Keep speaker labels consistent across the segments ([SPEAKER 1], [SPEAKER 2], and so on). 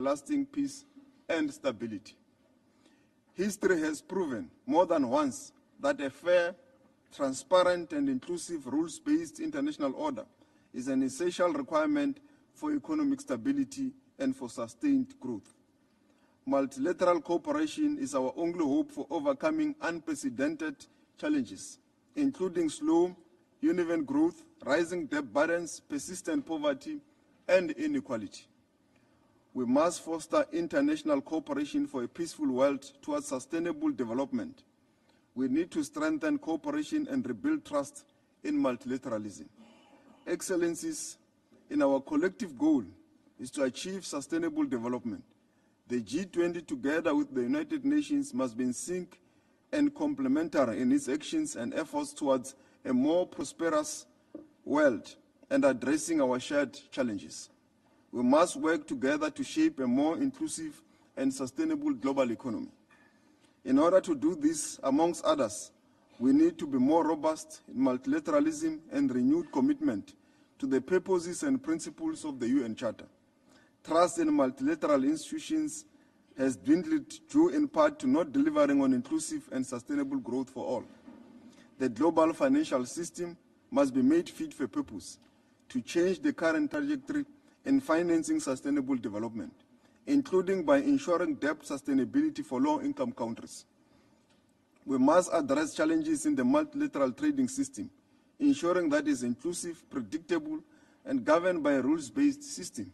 [SPEAKER 1] lasting peace and stability. History has proven more than once that a fair, transparent, and inclusive rules-based international order is an essential requirement for economic stability and for sustained growth. Multilateral cooperation is our only hope for overcoming unprecedented challenges, including slow, uneven growth, rising debt burdens, persistent poverty, and inequality. We must foster international cooperation for a peaceful world towards sustainable development. We need to strengthen cooperation and rebuild trust in multilateralism. Excellencies, in our collective goal is to achieve sustainable development. The G20, together with the United Nations, must be in sync and complementary in its actions and efforts towards a more prosperous world and addressing our shared challenges. We must work together to shape a more inclusive and sustainable global economy. In order to do this, amongst others, we need to be more robust in multilateralism and renewed commitment to the purposes and principles of the UN Charter. Trust in multilateral institutions has dwindled due in part to not delivering on inclusive and sustainable growth for all. The global financial system must be made fit for purpose to change the current trajectory in financing sustainable development, including by ensuring debt sustainability for low-income countries. We must address challenges in the multilateral trading system, ensuring that it is inclusive, predictable, and governed by a rules-based system.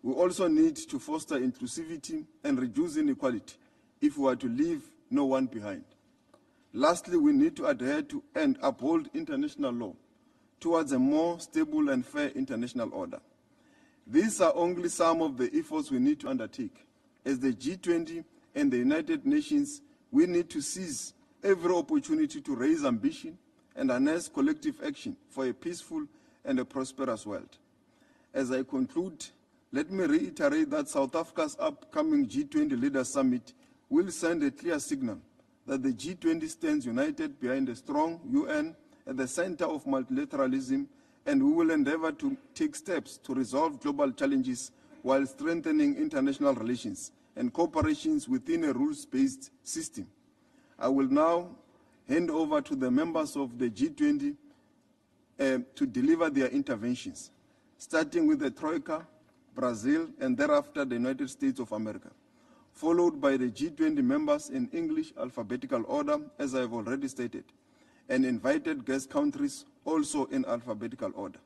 [SPEAKER 1] We also need to foster inclusivity and reduce inequality if we are to leave no one behind. Lastly, we need to adhere to and uphold international law towards a more stable and fair international order. These are only some of the efforts we need to undertake. As the G20 and the United Nations, we need to seize every opportunity to raise ambition and harness collective action for a peaceful and a prosperous world. As I conclude, let me reiterate that South Africa's upcoming G20 Leaders Summit will send a clear signal that the G20 stands united behind a strong UN at the center of multilateralism, and we will endeavor to take steps to resolve global challenges while strengthening international relations and cooperations within a rules-based system. I will now hand over to the members of the G20 to deliver their interventions, starting with the Troika, Brazil, and thereafter the United States of America, followed by the G20 members in English alphabetical order, as I have already stated, and invited guest countries also in alphabetical order.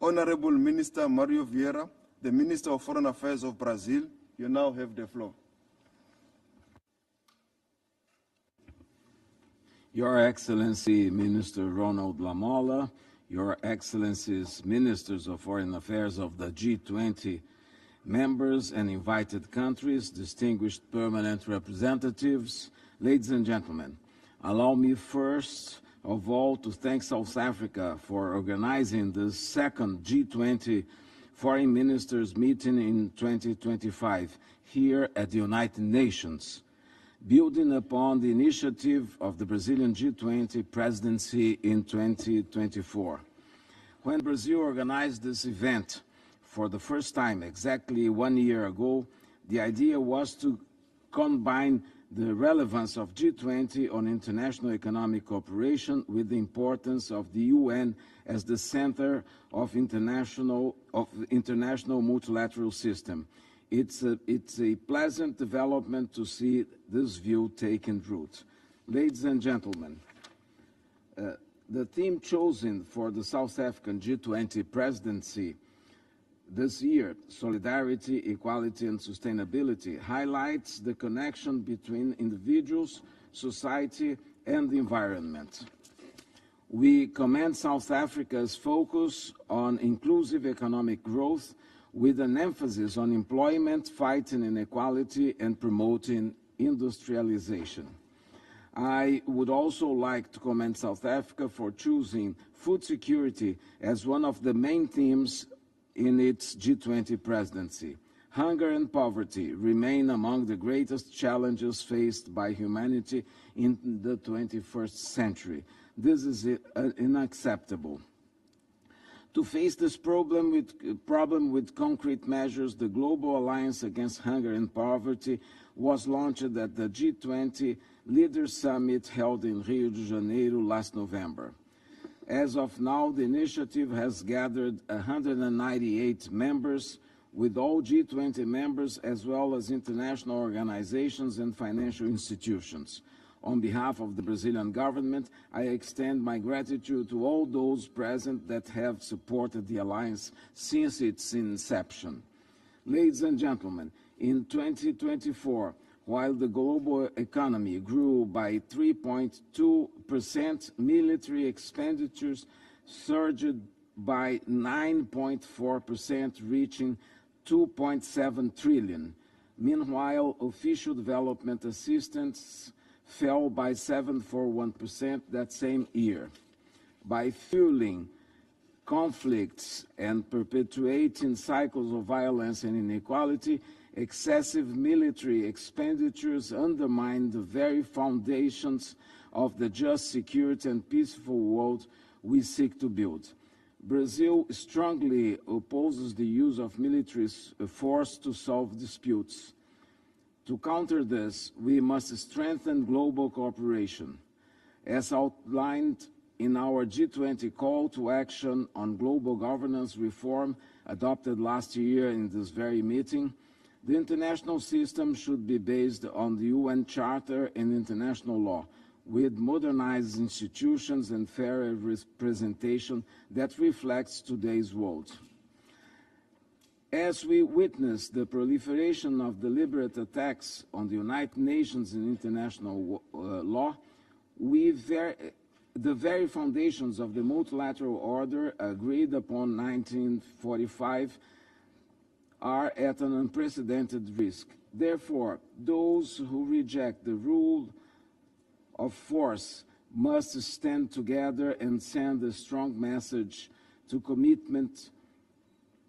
[SPEAKER 1] Honorable Minister Mario Vieira, the Minister of Foreign Affairs of Brazil, you now have the floor.
[SPEAKER 2] Your Excellency Minister Ronald Lamola, Your Excellencies Ministers of Foreign Affairs of the G20 members and invited countries, distinguished permanent representatives, ladies and gentlemen, allow me first of all to thank South Africa for organizing the second G20 Foreign Ministers Meeting in 2025 here at the United Nations, building upon the initiative of the Brazilian G20 Presidency in 2024. When Brazil organized this event for the first time exactly 1 year ago, the idea was to combine the relevance of G20 on international economic cooperation with the importance of the UN as the center of international multilateral system. It's a pleasant development to see this view taking root. Ladies and gentlemen, the theme chosen for the South African G20 presidency this year, Solidarity, Equality and Sustainability, highlights the connection between individuals, society and the environment. We commend South Africa's focus on inclusive economic growth with an emphasis on employment, fighting inequality and promoting industrialization. I would also like to commend South Africa for choosing food security as one of the main themes in its G20 presidency. Hunger and poverty remain among the greatest challenges faced by humanity in the 21st century. This is unacceptable. To face this problem with concrete measures, the Global Alliance Against Hunger and Poverty was launched at the G20 Leaders Summit held in Rio de Janeiro last November. As of now, the initiative has gathered 198 members, with all G20 members as well as international organizations and financial institutions. On behalf of the Brazilian government, I extend my gratitude to all those present that have supported the alliance since its inception. Ladies and gentlemen, in 2024, while the global economy grew by 3.2%, military expenditures surged by 9.4%, reaching 2.7 trillion. Meanwhile, official development assistance fell by 7.41% that same year. By fueling conflicts and perpetuating cycles of violence and inequality, excessive military expenditures undermine the very foundations of the just, security, and peaceful world we seek to build. Brazil strongly opposes the use of military force to solve disputes. To counter this, we must strengthen global cooperation. As outlined in our G20 call to action on global governance reform adopted last year in this very meeting, the international system should be based on the UN Charter and international law, with modernized institutions and fairer representation that reflects today's world. As we witness the proliferation of deliberate attacks on the United Nations and international law, the very foundations of the multilateral order agreed upon in 1945 are at an unprecedented risk. Therefore, those who reject the rule of force must stand together and send a strong message to commitment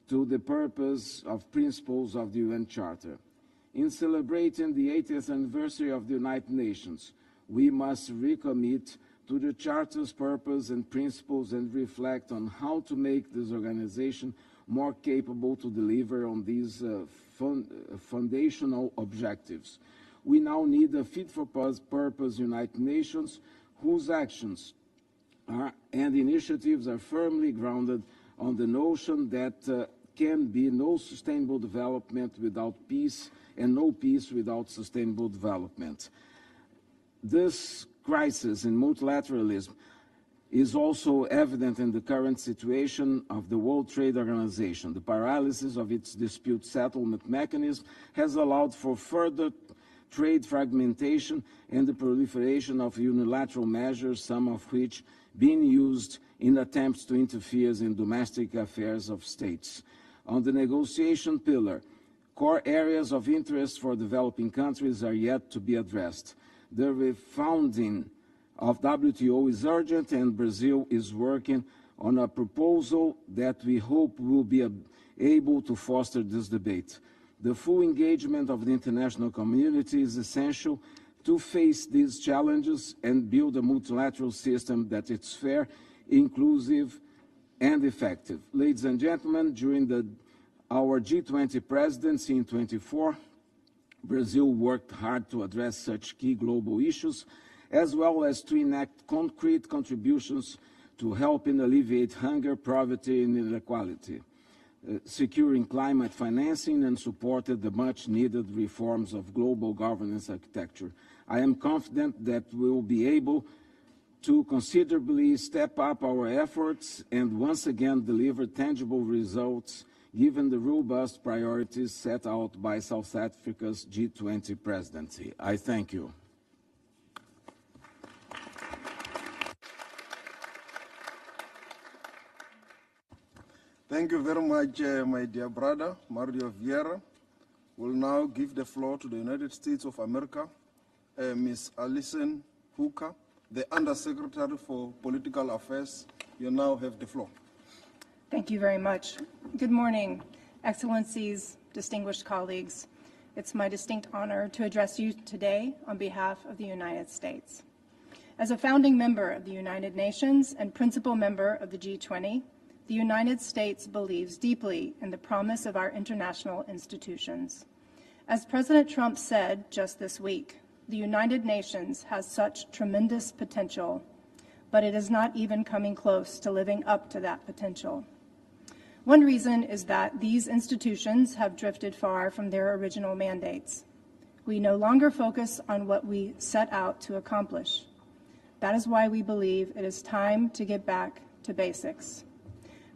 [SPEAKER 2] to the purpose of principles of the UN Charter. In celebrating the 80th anniversary of the United Nations, we must recommit to the Charter's purpose and principles and reflect on how to make this organization more capable to deliver on these foundational objectives. We now need a fit-for-purpose United Nations whose actions and initiatives are firmly grounded on the notion that can be no sustainable development without peace and no peace without sustainable development. This crisis in multilateralism is also evident in the current situation of the World Trade Organization. The paralysis of its dispute settlement mechanism has allowed for further trade fragmentation and the proliferation of unilateral measures, some of which being used in attempts to interfere in domestic affairs of states. On the negotiation pillar, core areas of interest for developing countries are yet to be addressed. The refounding of WTO is urgent, and Brazil is working on a proposal that we hope will be able to foster this debate. The full engagement of the international community is essential to face these challenges and build a multilateral system that is fair, inclusive, and effective. Ladies and gentlemen, during our G20 presidency in 2024, Brazil worked hard to address such key global issues, as well as to enact concrete contributions to helping alleviate hunger, poverty, and inequality, securing climate financing, and supported the much-needed reforms of global governance architecture. I am confident that we will be able to considerably step up our efforts and once again deliver tangible results given the robust priorities set out by South Africa's G20 presidency. I thank you.
[SPEAKER 1] Thank you very much, my dear brother, Mario Vieira. We'll now give the floor to the United States of America, Ms. Alison Hooker, the Undersecretary for Political Affairs. You now have the floor.
[SPEAKER 3] Thank you very much. Good morning, Excellencies, distinguished colleagues. It's my distinct honor to address you today on behalf of the United States. As a founding member of the United Nations and principal member of the G20, the the United States believes deeply in the promise of our international institutions. As President Trump said just this week, the United Nations has such tremendous potential, but it is not even coming close to living up to that potential. One reason is that these institutions have drifted far from their original mandates. We no longer focus on what we set out to accomplish. That is why we believe it is time to get back to basics,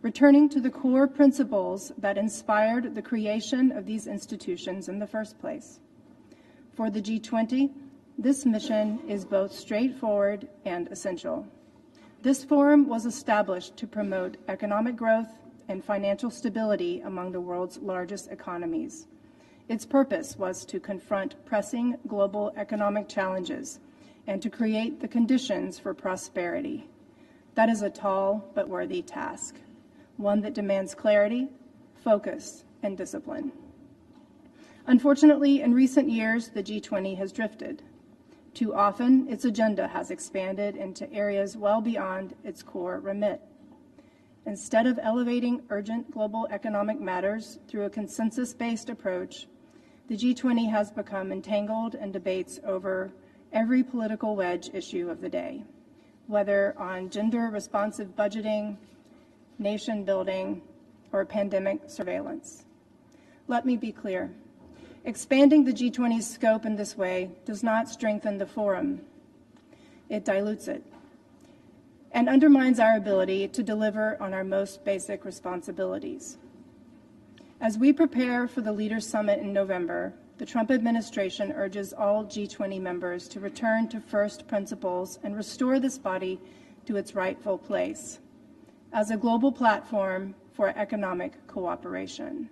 [SPEAKER 3] returning to the core principles that inspired the creation of these institutions in the first place. For the G20, this mission is both straightforward and essential. This forum was established to promote economic growth and financial stability among the world's largest economies. Its purpose was to confront pressing global economic challenges and to create the conditions for prosperity. That is a tall but worthy task, one that demands clarity, focus, and discipline. Unfortunately, in recent years, the G20 has drifted. Too often, its agenda has expanded into areas well beyond its core remit. Instead of elevating urgent global economic matters through a consensus-based approach, the G20 has become entangled in debates over every political wedge issue of the day, whether on gender-responsive budgeting, nation building, or pandemic surveillance. Let me be clear. Expanding the G20's scope in this way does not strengthen the forum. It dilutes it and undermines our ability to deliver on our most basic responsibilities. As we prepare for the Leaders' Summit in November, the Trump administration urges all G20 members to return to first principles and restore this body to its rightful place as a global platform for economic cooperation.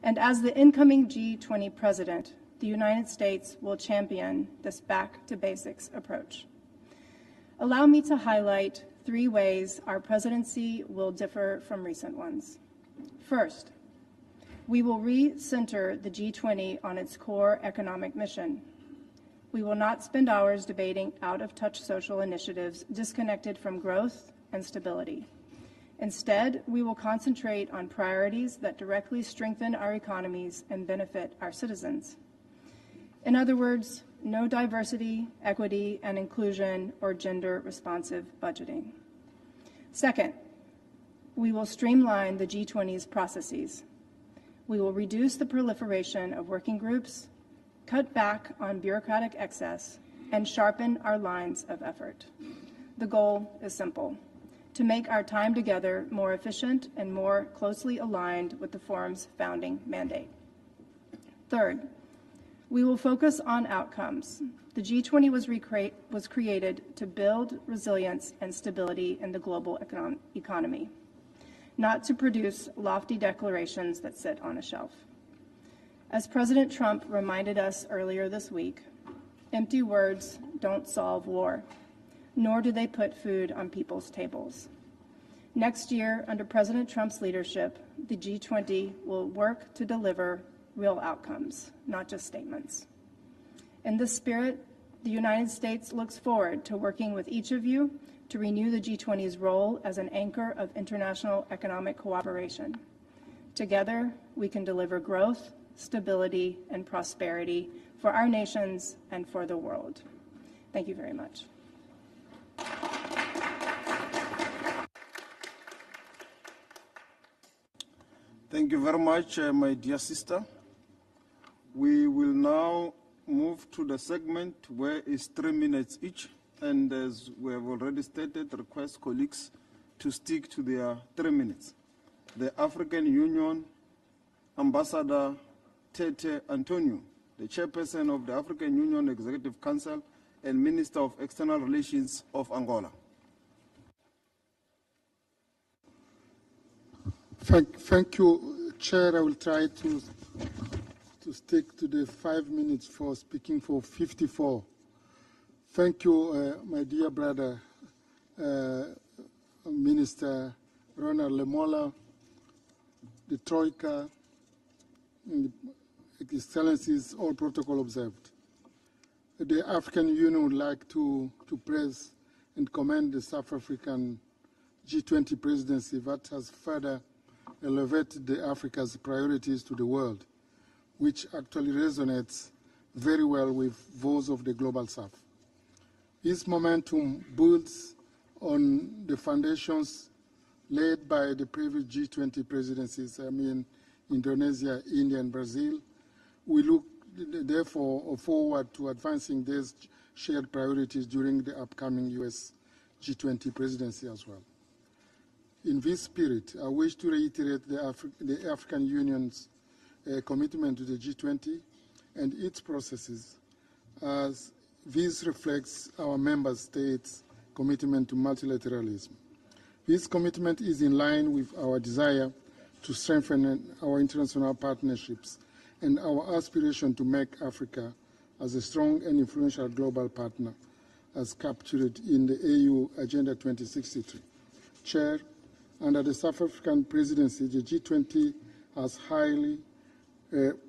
[SPEAKER 3] And as the incoming G20 president, the United States will champion this back-to-basics approach. Allow me to highlight 3 ways our presidency will differ from recent ones. First, we will re-center the G20 on its core economic mission. We will not spend hours debating out-of-touch social initiatives disconnected from growth and stability. Instead, we will concentrate on priorities that directly strengthen our economies and benefit our citizens. In other words, no diversity, equity, and inclusion or gender-responsive budgeting. Second, we will streamline the G20's processes. We will reduce the proliferation of working groups, cut back on bureaucratic excess, and sharpen our lines of effort. The goal is simple: to make our time together more efficient and more closely aligned with the forum's founding mandate. Third, we will focus on outcomes. The G20 was created to build resilience and stability in the global economy, not to produce lofty declarations that sit on a shelf. As President Trump reminded us earlier this week, empty words don't solve war, nor do they put food on people's tables. Next year, under President Trump's leadership, the G20 will work to deliver real outcomes, not just statements. In this spirit, the United States looks forward to working with each of you to renew the G20's role as an anchor of international economic cooperation. Together, we can deliver growth, stability, and prosperity for our nations and for the world. Thank you very much.
[SPEAKER 1] Thank you very much, my dear sister. We will now move to the segment where it's 3 minutes each, and as we have already stated, request colleagues to stick to their 3 minutes. The African Union, Ambassador Tete Antonio, the chairperson of the African Union Executive Council and Minister of External Relations of Angola.
[SPEAKER 4] Thank you, Chair. I will try to stick to the 5 minutes for speaking for 54. Thank you, my dear brother, Minister Ronald Lamola, the Troika, and the Excellencies, all protocol observed. The African Union would like to praise and commend the South African G20 presidency that has further elevated Africa's priorities to the world, which actually resonates very well with those of the Global South. This momentum builds on the foundations laid by the previous G20 presidencies, Indonesia, India, and Brazil. We look, therefore, forward to advancing these shared priorities during the upcoming US G20 presidency as well. In this spirit, I wish to reiterate the African Union's commitment to the G20 and its processes, as this reflects our member states' commitment to multilateralism. This commitment is in line with our desire to strengthen our international partnerships and our aspiration to make Africa as a strong and influential global partner, as captured in the AU Agenda 2063. Chair, under the South African presidency, the G20 has highly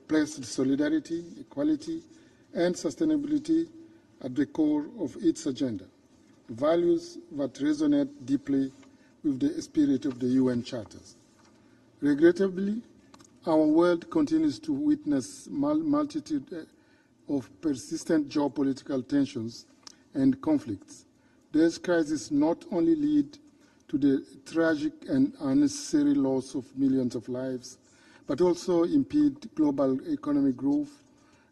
[SPEAKER 4] placed solidarity, equality, and sustainability at the core of its agenda, values that resonate deeply with the spirit of the UN charters. Regrettably, our world continues to witness multitude of persistent geopolitical tensions and conflicts. These crises not only lead to the tragic and unnecessary loss of millions of lives, but also impede global economic growth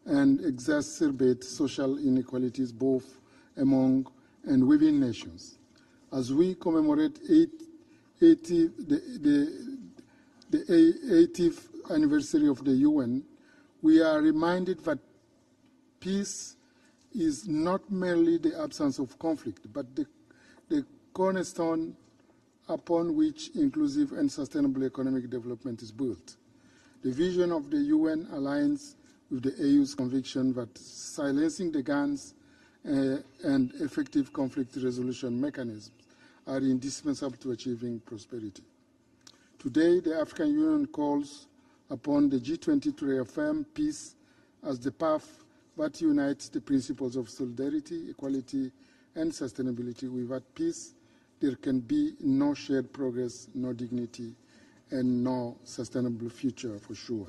[SPEAKER 4] and exacerbate social inequalities both among and within nations. As we commemorate the 80th anniversary of the UN, we are reminded that peace is not merely the absence of conflict, but the cornerstone upon which inclusive and sustainable economic development is built. The vision of the UN aligns with the AU's conviction that silencing the guns and effective conflict resolution mechanisms are indispensable to achieving prosperity. Today, the African Union calls upon the G20 to reaffirm peace as the path that unites the principles of solidarity, equality, and sustainability. Without peace, there can be no shared progress, no dignity, and no sustainable future for sure.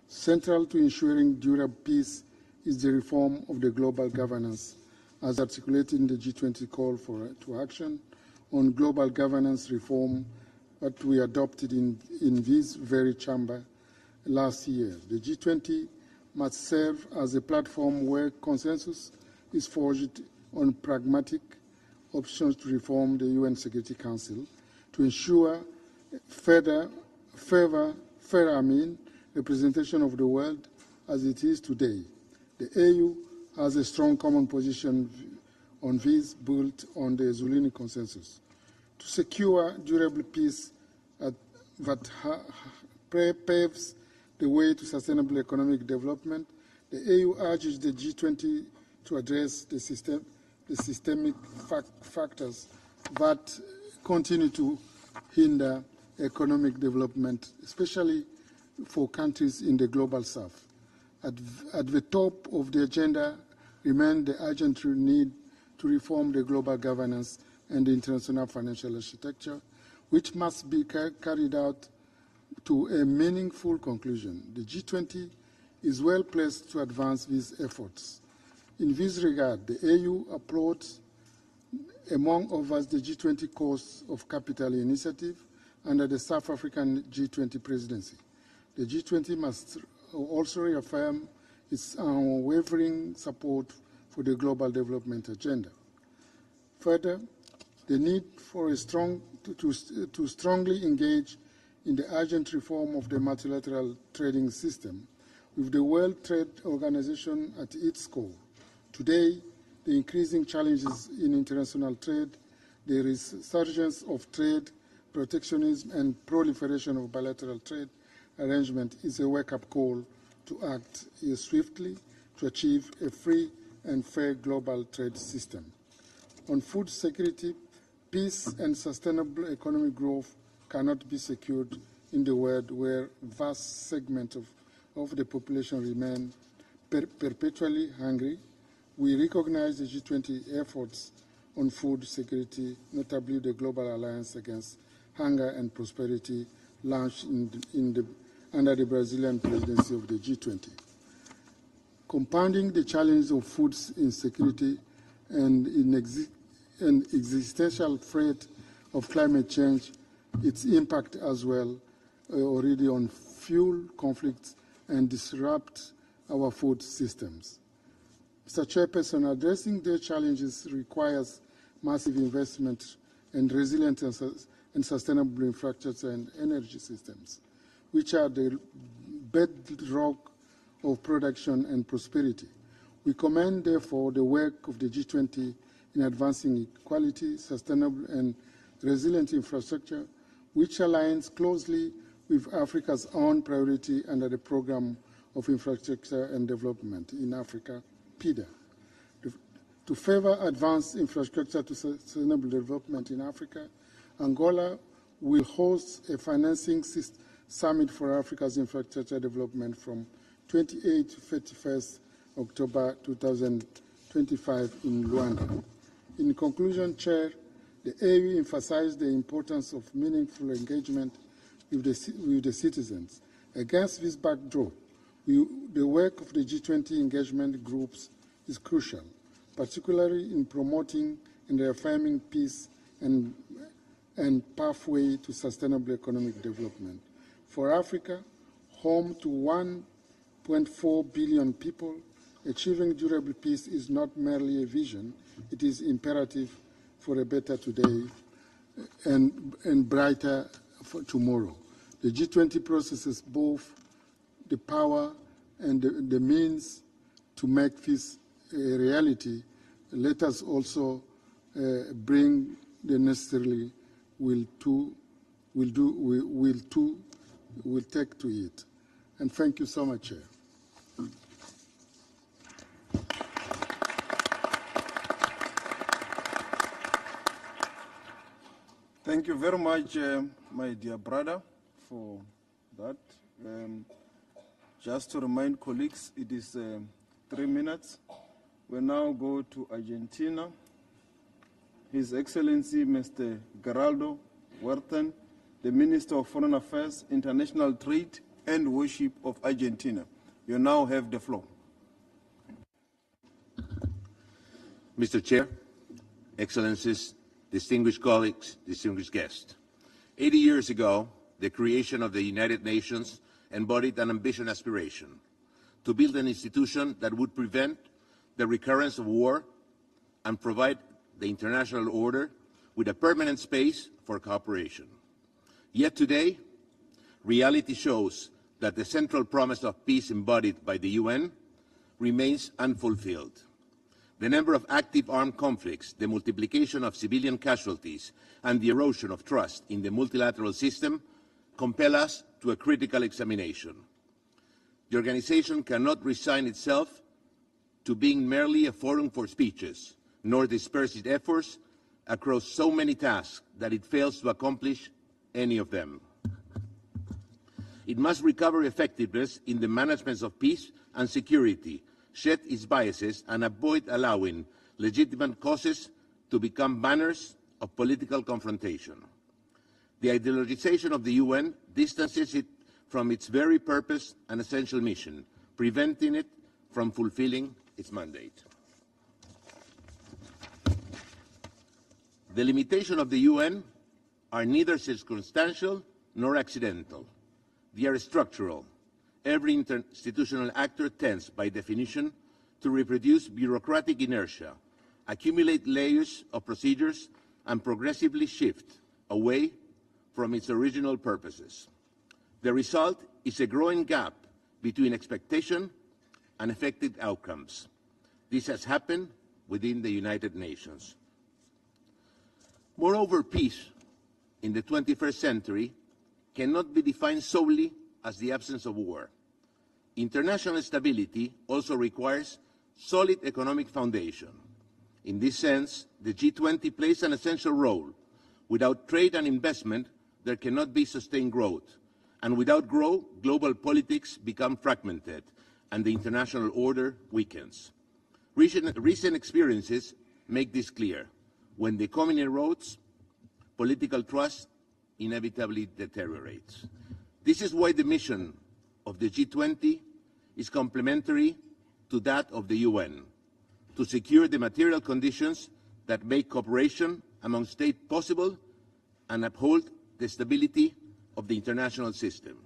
[SPEAKER 4] Central to ensuring durable peace is the reform of the global governance, as articulated in the G20 call to action on global governance reform that we adopted in this very chamber last year. The G20 must serve as a platform where consensus is forged on pragmatic options to reform the UN Security Council to ensure fairer representation of the world as it is today. The AU has a strong common position on this built on the Zuluni consensus. To secure durable peace that paves the way to sustainable economic development, the AU urges the G20 to address the systemic factors that continue to hinder economic development, especially for countries in the Global South. At the top of the agenda remains the urgent need to reform the global governance and the international financial architecture, which must be carried out to a meaningful conclusion. The G20 is well placed to advance these efforts. In this regard, the AU applauds, among others, the G20 Cost of Capital initiative under the South African G20 presidency. The G20 must also reaffirm its unwavering support for the global development agenda. Further, the need for to strongly engage in the urgent reform of the multilateral trading system with the World Trade Organization at its core. Today, the increasing challenges in international trade, the resurgence of trade, protectionism, and proliferation of bilateral trade arrangement is a wake-up call to act swiftly to achieve a free and fair global trade system. On food security, peace and sustainable economic growth cannot be secured in the world where vast segments of the population remain perpetually hungry. We recognize the G20 efforts on food security, notably the Global Alliance Against Hunger and Prosperity, launched under the Brazilian presidency of the G20. Compounding the challenge of food insecurity and existential threat of climate change, its impact as well already on fuel conflicts and disrupt our food systems. Mr. Chairperson, addressing their challenges requires massive investment in resilient and sustainable infrastructure and energy systems, which are the bedrock of production and prosperity. We commend, therefore, the work of the G20 in advancing equality, sustainable and resilient infrastructure, which aligns closely with Africa's own priority under the Programme of Infrastructure and Development in Africa, PIDA. To further advance infrastructure to sustainable development in Africa, Angola will host a financing summit for Africa's infrastructure development from 28 to 31st October 2025 in Luanda. In conclusion, Chair, the AU emphasized the importance of meaningful engagement with the citizens. Against this backdrop, the work of the G20 engagement groups is crucial, particularly in promoting and reaffirming peace and pathway to sustainable economic development. For Africa, home to 1.4 billion people, achieving durable peace is not merely a vision, it is imperative for a better today and brighter for tomorrow. The G20 possesses both the power and the means to make this a reality. Let us also bring the necessary will take to it. And thank you so much, Chair.
[SPEAKER 1] Thank you very much, my dear brother, for that. Just to remind colleagues, it is 3 minutes. We now go to Argentina. His Excellency, Mr. Geraldo Huertan, the Minister of Foreign Affairs, International Trade and Worship of Argentina. You now have the floor.
[SPEAKER 5] Mr. Chair, Excellencies, distinguished colleagues, distinguished guests. 80 years ago, the creation of the United Nations embodied an ambitious aspiration to build an institution that would prevent the recurrence of war and provide the international order with a permanent space for cooperation. Yet today, reality shows that the central promise of peace embodied by the UN remains unfulfilled. The number of active armed conflicts, the multiplication of civilian casualties, and the erosion of trust in the multilateral system compel us to a critical examination. The organization cannot resign itself to being merely a forum for speeches, nor disperse its efforts across so many tasks that it fails to accomplish any of them. It must recover effectiveness in the management of peace and security, shed its biases, and avoid allowing legitimate causes to become banners of political confrontation. The ideologization of the UN distances it from its very purpose and essential mission, preventing it from fulfilling its mandate. The limitations of the UN are neither circumstantial nor accidental. They are structural. Every institutional actor tends, by definition, to reproduce bureaucratic inertia, accumulate layers of procedures, and progressively shift away from its original purposes. The result is a growing gap between expectation and effective outcomes. This has happened within the United Nations. Moreover, peace in the 21st century cannot be defined solely as the absence of war. International stability also requires solid economic foundation. In this sense, the G20 plays an essential role. Without trade and investment, there cannot be sustained growth. And without growth, global politics become fragmented and the international order weakens. Recent experiences make this clear. When the economy erodes, political trust inevitably deteriorates. This is why the mission of the G20 is complementary to that of the UN, to secure the material conditions that make cooperation among states possible and uphold the stability of the international system.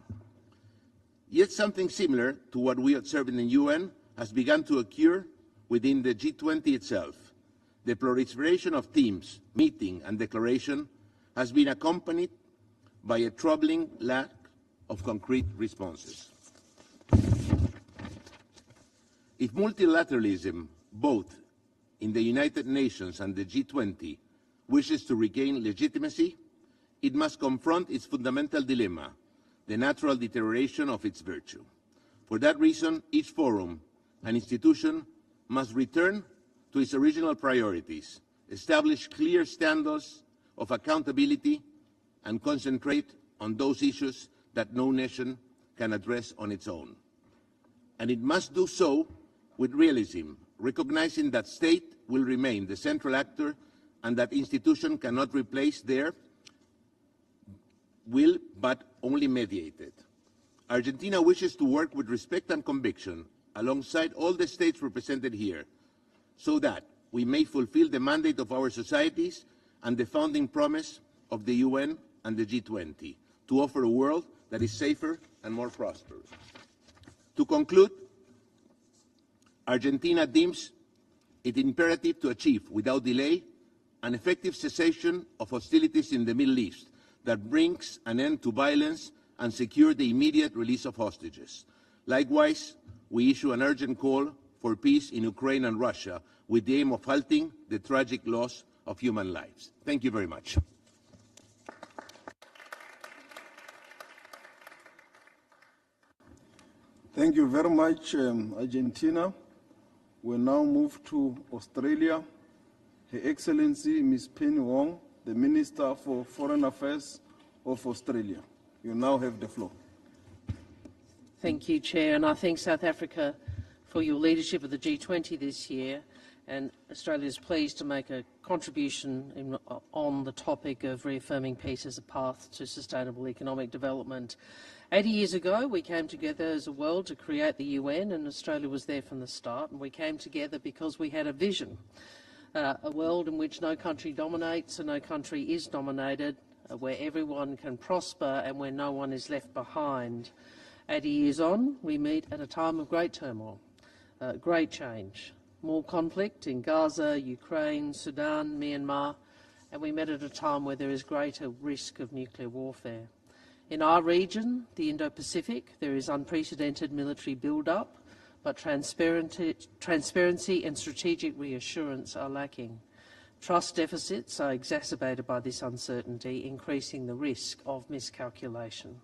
[SPEAKER 5] Yet something similar to what we observe in the UN has begun to occur within the G20 itself. The proliferation of themes, meeting and declaration has been accompanied by a troubling lack of concrete responses. If multilateralism, both in the United Nations and the G20, wishes to regain legitimacy, it must confront its fundamental dilemma, the natural deterioration of its virtue. For that reason, each forum and institution must return to its original priorities, establish clear standards of accountability, and concentrate on those issues that no nation can address on its own. And it must do so with realism, recognizing that state will remain the central actor and that institution cannot replace their will but only mediate it. Argentina wishes to work with respect and conviction alongside all the states represented here so that we may fulfill the mandate of our societies and the founding promise of the UN and the G20 to offer a world that is safer and more prosperous. To conclude, Argentina deems it imperative to achieve, without delay, an effective cessation of hostilities in the Middle East that brings an end to violence and secure the immediate release of hostages. Likewise, we issue an urgent call for peace in Ukraine and Russia with the aim of halting the tragic loss of human lives. Thank you very much.
[SPEAKER 1] Thank you very much, Argentina. We now move to Australia. Her Excellency Ms. Penny Wong, the Minister for Foreign Affairs of Australia. You now have the floor.
[SPEAKER 6] Thank you, Chair, and I thank South Africa for your leadership of the G20 this year, and Australia is pleased to make a contribution on the topic of reaffirming peace as a path to sustainable economic development. 80 years ago, we came together as a world to create the UN, and Australia was there from the start, and we came together because we had a vision, a world in which no country dominates and no country is dominated, where everyone can prosper and where no one is left behind. 80 years on, we meet at a time of great turmoil, great change, more conflict in Gaza, Ukraine, Sudan, Myanmar, and we met at a time where there is greater risk of nuclear warfare. In our region, the Indo-Pacific, there is unprecedented military build-up, but transparency and strategic reassurance are lacking. Trust deficits are exacerbated by this uncertainty, increasing the risk of miscalculation.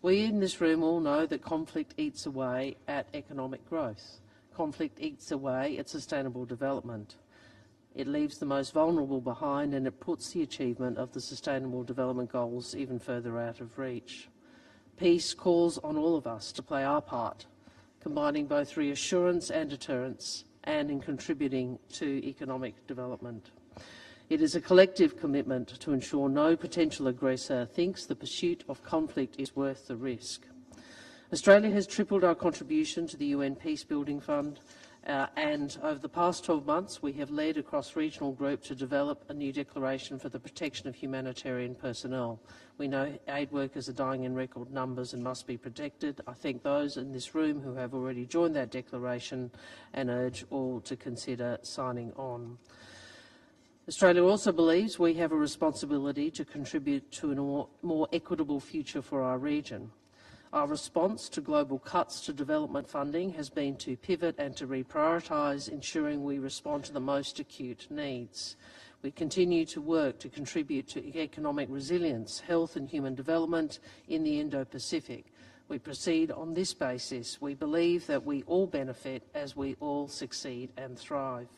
[SPEAKER 6] We in this room all know that conflict eats away at economic growth. Conflict eats away at sustainable development. It leaves the most vulnerable behind, and it puts the achievement of the Sustainable Development Goals even further out of reach. Peace calls on all of us to play our part, combining both reassurance and deterrence, and in contributing to economic development. It is a collective commitment to ensure no potential aggressor thinks the pursuit of conflict is worth the risk. Australia has tripled our contribution to the UN Peacebuilding Fund, and over the past 12 months we have led a cross-regional group to develop a new declaration for the protection of humanitarian personnel. We know aid workers are dying in record numbers and must be protected. I thank those in this room who have already joined that declaration and urge all to consider signing on. Australia also believes we have a responsibility to contribute to a more equitable future for our region. Our response to global cuts to development funding has been to pivot and to reprioritise, ensuring we respond to the most acute needs. We continue to work to contribute to economic resilience, health and human development in the Indo-Pacific. We proceed on this basis. We believe that we all benefit as we all succeed and thrive.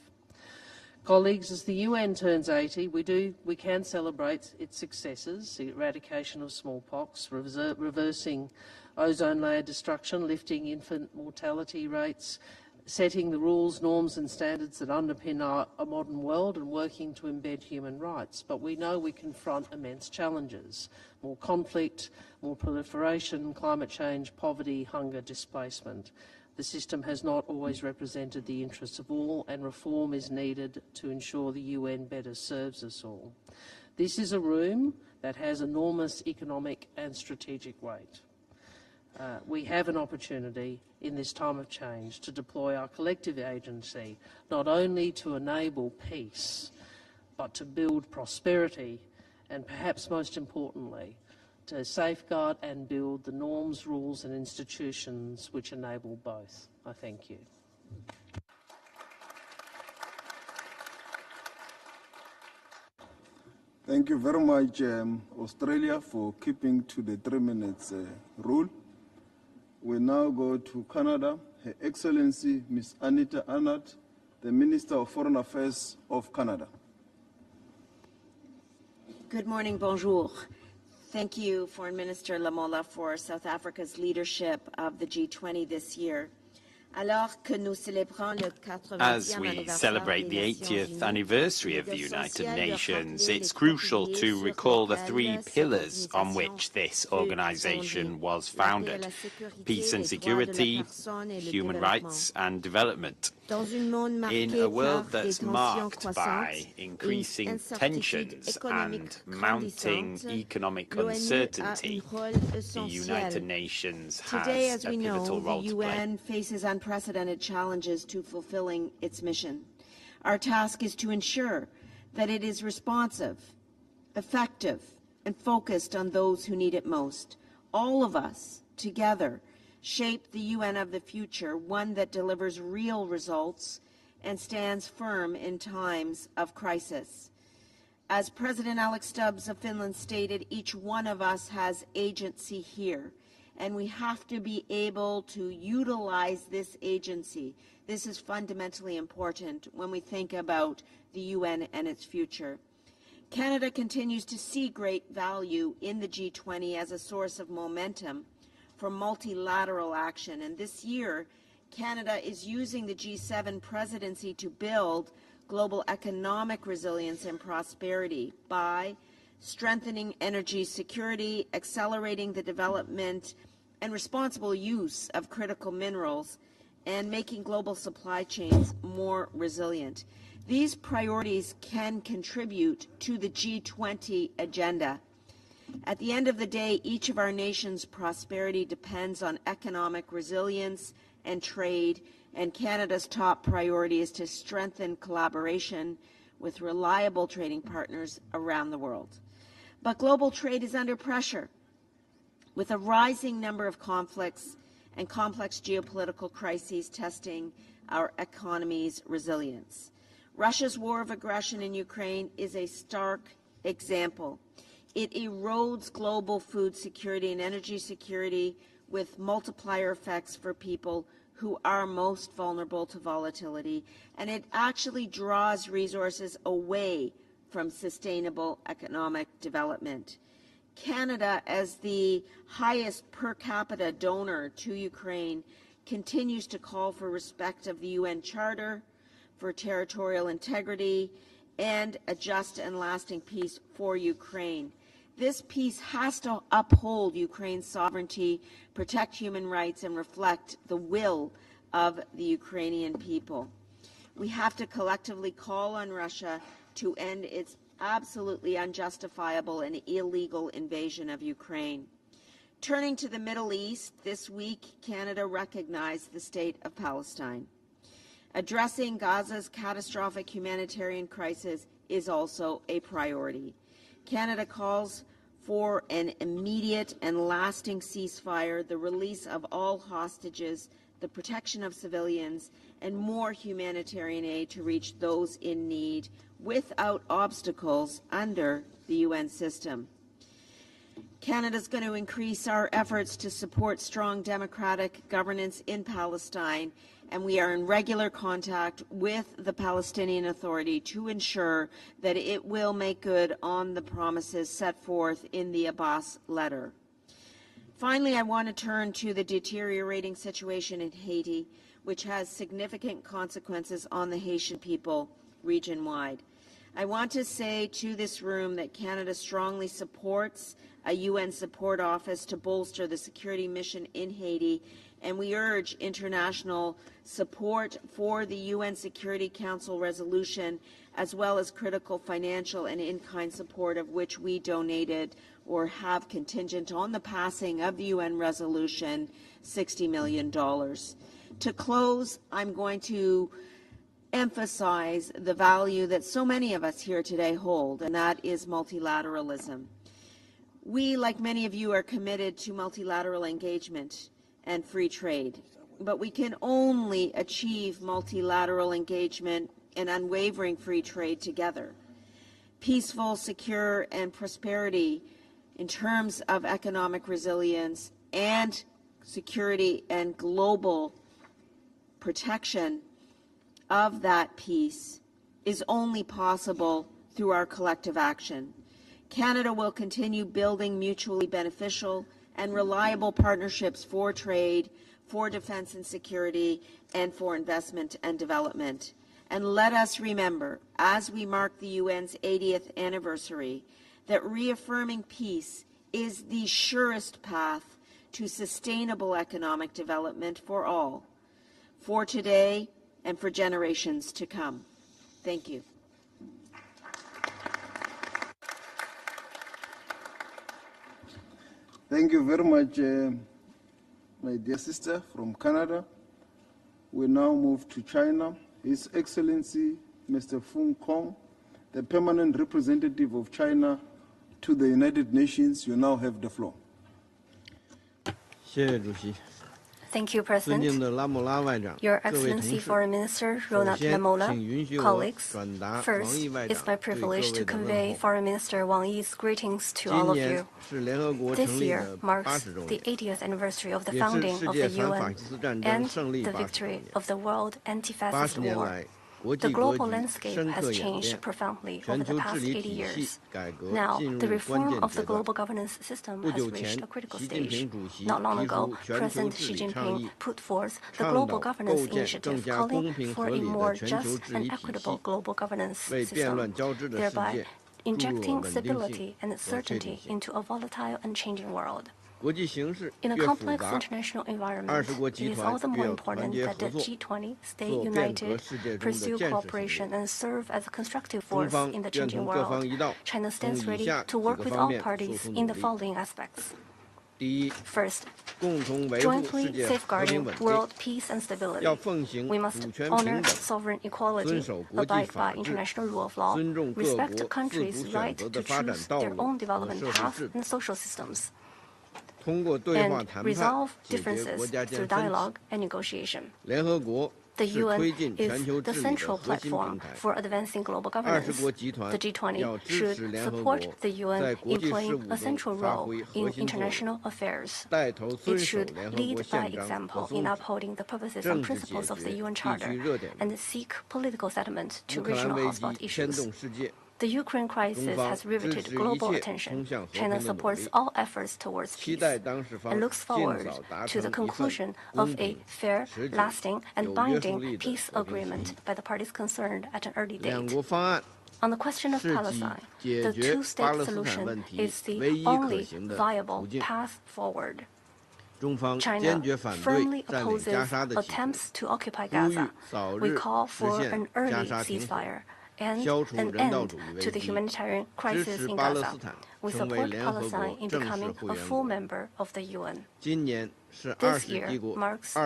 [SPEAKER 6] Colleagues, as the UN turns 80, we can celebrate its successes: the eradication of smallpox, reversing ozone layer destruction, lifting infant mortality rates, setting the rules, norms and standards that underpin a modern world and working to embed human rights. But we know we confront immense challenges: more conflict, more proliferation, climate change, poverty, hunger, displacement. The system has not always represented the interests of all, and reform is needed to ensure the UN better serves us all. This is a room that has enormous economic and strategic weight. We have an opportunity in this time of change to deploy our collective agency, not only to enable peace, but to build prosperity, and perhaps most importantly, to safeguard and build the norms, rules and institutions which enable both. I thank you.
[SPEAKER 1] Thank you very much, Australia, for keeping to the 3 minutes rule. We now go to Canada. Her Excellency, Ms. Anita Anand, the Minister of Foreign Affairs of Canada.
[SPEAKER 7] Good morning, bonjour. Thank you, Foreign Minister Lamola, for South Africa's leadership of the G20 this year.
[SPEAKER 8] As we celebrate the 80th anniversary of the United Nations, it's crucial to recall the 3 pillars on which this organization was founded: peace and security, human rights and development. In a world that's marked by increasing tensions and mounting economic uncertainty, the United Nations has a pivotal role to play.
[SPEAKER 7] The UN faces unprecedented challenges to fulfilling its mission. Our task is to ensure that it is responsive, effective, and focused on those who need it most. All of us, together, shape the UN of the future, one that delivers real results and stands firm in times of crisis. As President Alex Stubbs of Finland stated, each one of us has agency here, and we have to be able to utilize this agency. This is fundamentally important when we think about the UN and its future. Canada continues to see great value in the G20 as a source of momentum for multilateral action, and this year Canada is using the G7 presidency to build global economic resilience and prosperity by strengthening energy security, accelerating the development and responsible use of critical minerals, and making global supply chains more resilient. These priorities can contribute to the G20 agenda. At the end of the day, each of our nations' prosperity depends on economic resilience and trade, and Canada's top priority is to strengthen collaboration with reliable trading partners around the world. But global trade is under pressure, with a rising number of conflicts and complex geopolitical crises testing our economy's resilience. Russia's war of aggression in Ukraine is a stark example. It erodes global food security and energy security with multiplier effects for people who are most vulnerable to volatility, and it actually draws resources away from sustainable economic development. Canada, as the highest per capita donor to Ukraine, continues to call for respect of the UN Charter, for territorial integrity, and a just and lasting peace for Ukraine. This peace has to uphold Ukraine's sovereignty, protect human rights, and reflect the will of the Ukrainian people. We have to collectively call on Russia to end its absolutely unjustifiable and illegal invasion of Ukraine. Turning to the Middle East, this week Canada recognized the state of Palestine. Addressing Gaza's catastrophic humanitarian crisis is also a priority. Canada calls for an immediate and lasting ceasefire, the release of all hostages, the protection of civilians, and more humanitarian aid to reach those in need without obstacles under the UN system. Canada is going to increase our efforts to support strong democratic governance in Palestine, and we are in regular contact with the Palestinian Authority to ensure that it will make good on the promises set forth in the Abbas letter. Finally, I want to turn to the deteriorating situation in Haiti. which has significant consequences on the Haitian people region-wide. I want to say to this room that Canada strongly supports a UN support office to bolster the security mission in Haiti, and we urge international support for the UN Security Council resolution, as well as critical financial and in-kind support, of which we donated or have contingent on the passing of the UN resolution, $60 million. To close, I'm going to emphasize the value that so many of us here today hold, and that is multilateralism. We, like many of you, are committed to multilateral engagement and free trade, but we can only achieve multilateral engagement and unwavering free trade together. Peaceful, secure, and prosperity in terms of economic resilience and security and global protection of that peace is only possible through our collective action. Canada will continue building mutually beneficial and reliable partnerships for trade, for defense and security, and for investment and development. And let us remember, as we mark the UN's 80th anniversary, that reaffirming peace is the surest path to sustainable economic development for all, for today and for generations to come. Thank you.
[SPEAKER 1] Thank you very much, my dear sister from Canada. We now move to China. His Excellency, Mr. Fung Kong, the permanent representative of China to the United Nations, you now have the floor.
[SPEAKER 9] Thank you, President. Your Excellency Foreign Minister Ronald Lamola, colleagues, first, it's my privilege to convey Foreign Minister Wang Yi's greetings to all of you. This year marks the 80th anniversary of the founding of the UN and the victory of the World Anti-Fascist War. The global landscape has changed profoundly over the past 80 years. Now, the reform of the global governance system has reached a critical stage. Not long ago, President Xi Jinping put forth the Global Governance Initiative, calling for a more just and equitable global governance system, thereby injecting stability and certainty into a volatile and changing world. In a complex international environment, it is all the more important that the G20 stay united, pursue cooperation, and serve as a constructive force in the changing world. China stands ready to work with all parties in the following aspects. First, jointly safeguarding world peace and stability. We must honor sovereign equality, abide by international rule of law, respect countries' right to choose their own development path and social systems, and resolve differences through dialogue and negotiation. The UN is the central platform for advancing global governance. The G20 should support the UN in playing a central role in international affairs. It should lead by example in upholding the purposes and principles of the UN Charter and seek political settlement to regional hotspot issues. The Ukraine crisis has riveted global attention. China supports all efforts towards peace and looks forward to the conclusion of a fair, lasting, and binding peace agreement by the parties concerned at an early date. On the question of Palestine, the two-state solution is the only viable path forward. China firmly opposes attempts to occupy Gaza. We call for an early ceasefire and an end to the humanitarian crisis in Gaza. We support Palestine in becoming a full member of the UN. This year marks the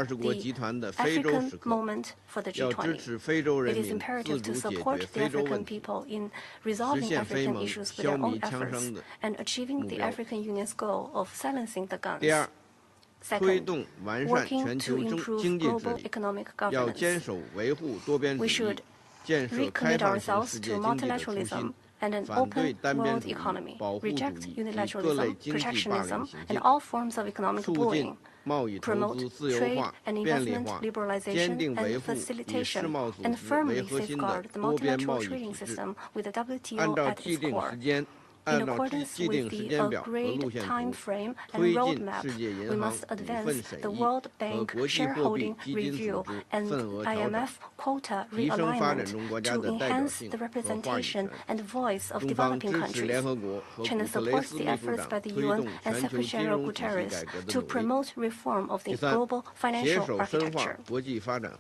[SPEAKER 9] African moment for the G20. It is imperative to support the African people in resolving African issues with their own efforts and achieving the African Union's goal of silencing the guns. Second, working to improve global economic governance. We should recommit ourselves to multilateralism and an open world economy, reject unilateralism, protectionism, and all forms of economic bullying, promote trade and investment liberalization and facilitation, and firmly safeguard the multilateral trading system with the WTO at its core. In accordance with the agreed time frame and roadmap, we must advance the World Bank shareholding review and IMF quota realignment to enhance the representation and voice of developing countries. China supports the efforts by the UN and Secretary General Guterres to promote reform of the global financial architecture.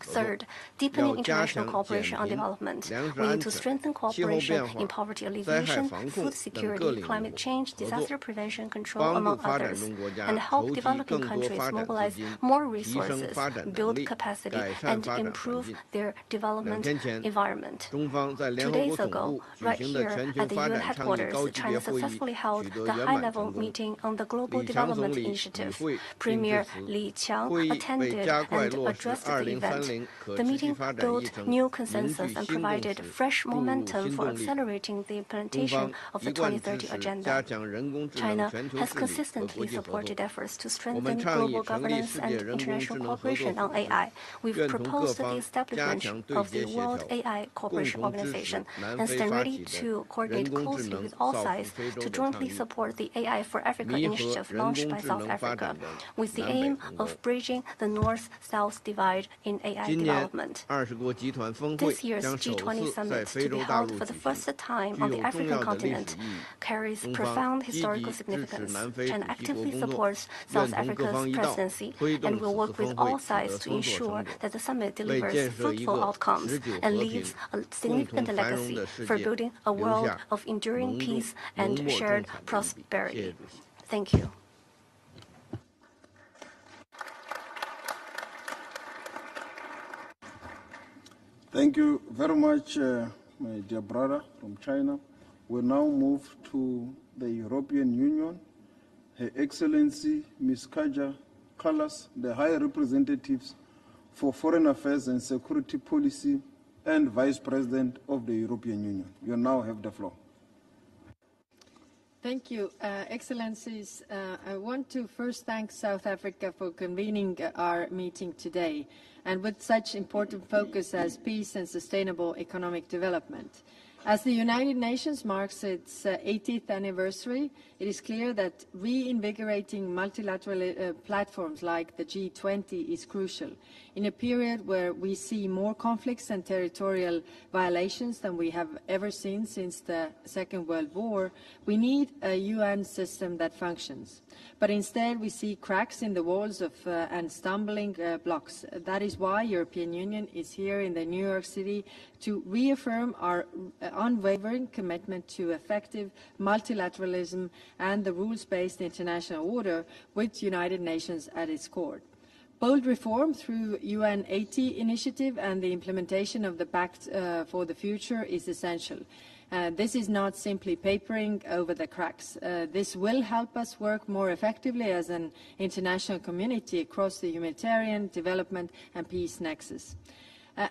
[SPEAKER 9] Third, deepening international cooperation on development. We need to strengthen cooperation in poverty alleviation, food security, climate change, disaster prevention, control, among others, and help developing countries mobilize more resources, build capacity, and improve their development environment. 2 days ago, right here at the UN headquarters, China successfully held the high-level meeting on the Global Development Initiative. Premier Li Qiang attended and addressed the event. The meeting built new consensus and provided fresh momentum for accelerating the implementation of the 2030 Agenda. China has consistently supported efforts to strengthen global governance and international cooperation on AI. We've proposed the establishment of the World AI Cooperation Organization and stand ready to coordinate closely with all sides to jointly support the AI for Africa initiative launched by South Africa, with the aim of bridging the North-South divide in AI development. This year's G20 summit, to be held for the first time on the African continent, carries profound historical significance and actively supports South Africa's presidency, and will work with all sides to ensure that the summit delivers fruitful outcomes and leaves a significant legacy for building a world of enduring peace and shared prosperity. Thank you.
[SPEAKER 1] Thank you very much, my dear brother from China. We now move to the European Union. Her Excellency Ms. Kaja Kallas, the High Representative for Foreign Affairs and Security Policy and Vice President of the European Union. You now have the floor.
[SPEAKER 10] Thank you, Excellencies. I want to first thank South Africa for convening our meeting today, and with such important focus as peace and sustainable economic development. As the United Nations marks its 80th anniversary, it is clear that reinvigorating multilateral platforms like the G20 is crucial. In a period where we see more conflicts and territorial violations than we have ever seen since the Second World War, we need a UN system that functions. But instead, we see cracks in the walls and stumbling blocks. That is why European Union is here in the New York City to reaffirm our unwavering commitment to effective multilateralism and the rules-based international order with United Nations at its core. Bold reform through UN80 initiative and the implementation of the Pact for the Future is essential. This is not simply papering over the cracks. This will help us work more effectively as an international community across the humanitarian, development and peace nexus.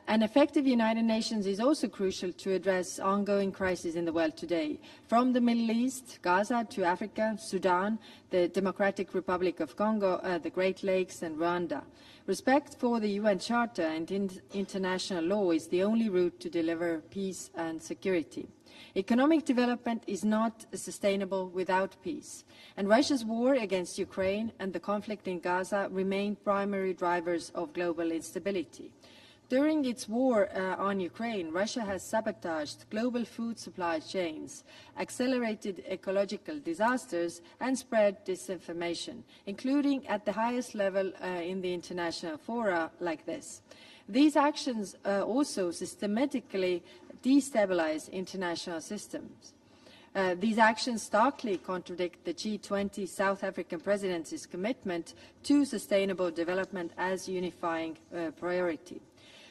[SPEAKER 10] An effective United Nations is also crucial to address ongoing crises in the world today, from the Middle East, Gaza, to Africa, Sudan, the Democratic Republic of Congo, the Great Lakes, and Rwanda. Respect for the UN Charter and international law is the only route to deliver peace and security. Economic development is not sustainable without peace, and Russia's war against Ukraine and the conflict in Gaza remain primary drivers of global instability. During its war on Ukraine, Russia has sabotaged global food supply chains, accelerated ecological disasters, and spread disinformation, including at the highest level in the international fora like this. These actions also systematically destabilize international systems. These actions starkly contradict the G20 South African presidency's commitment to sustainable development as unifying priority.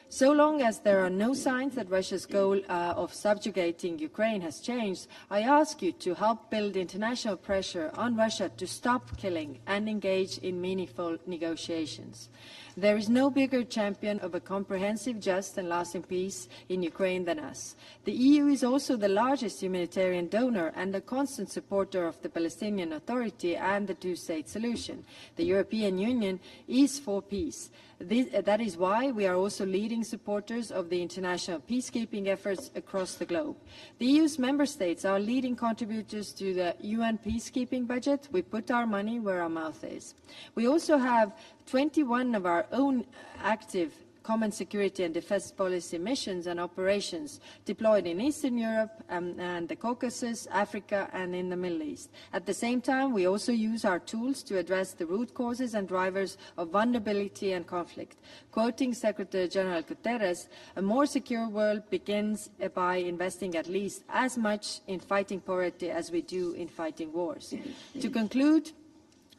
[SPEAKER 10] So long as there are no signs that Russia's goal of subjugating Ukraine has changed, I ask you to help build international pressure on Russia to stop killing and engage in meaningful negotiations. There is no bigger champion of a comprehensive, just and lasting peace in Ukraine than us. The EU is also the largest humanitarian donor and a constant supporter of the Palestinian Authority and the two-state solution. The European Union is for peace. That is why we are also leading supporters of the international peacekeeping efforts across the globe. The EU's member states are leading contributors to the UN peacekeeping budget. We put our money where our mouth is. We also have 21 of our own active common security and defense policy missions and operations deployed in Eastern Europe and the Caucasus, Africa, and in the Middle East. At the same time, we also use our tools to address the root causes and drivers of vulnerability and conflict. Quoting Secretary General Guterres, a more secure world begins by investing at least as much in fighting poverty as we do in fighting wars. To conclude,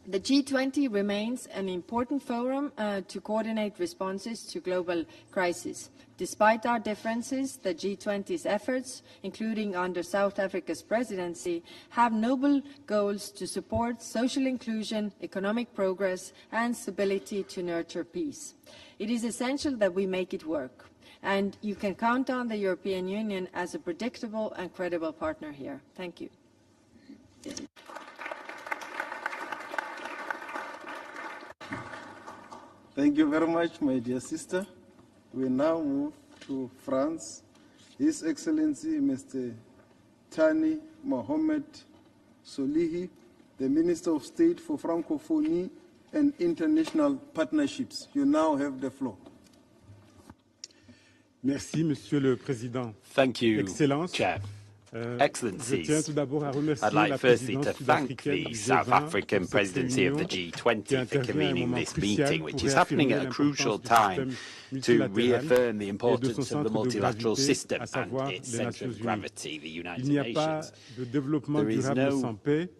[SPEAKER 10] the G20 remains an important forum to coordinate responses to global crises. Despite our differences, the G20's efforts, including under South Africa's presidency, have noble goals to support social inclusion, economic progress, and stability to nurture peace. It is essential that we make it work, and you can count on the European Union as a predictable and credible partner here. Thank you.
[SPEAKER 1] Thank you very much, my dear sister. We now move to France. His Excellency, Mr. Thani Mohamed Solihi, the Minister of State for Francophonie and International Partnerships. You now have the floor.
[SPEAKER 11] Merci, Monsieur le Président.
[SPEAKER 8] Thank you,
[SPEAKER 11] Excellence.
[SPEAKER 8] Chair. Excellencies, I'd like firstly to thank the South African Presidency of the G20 for convening this meeting, which is happening at a crucial time to reaffirm the importance of the multilateral system and its centre of gravity, the United Nations. There is no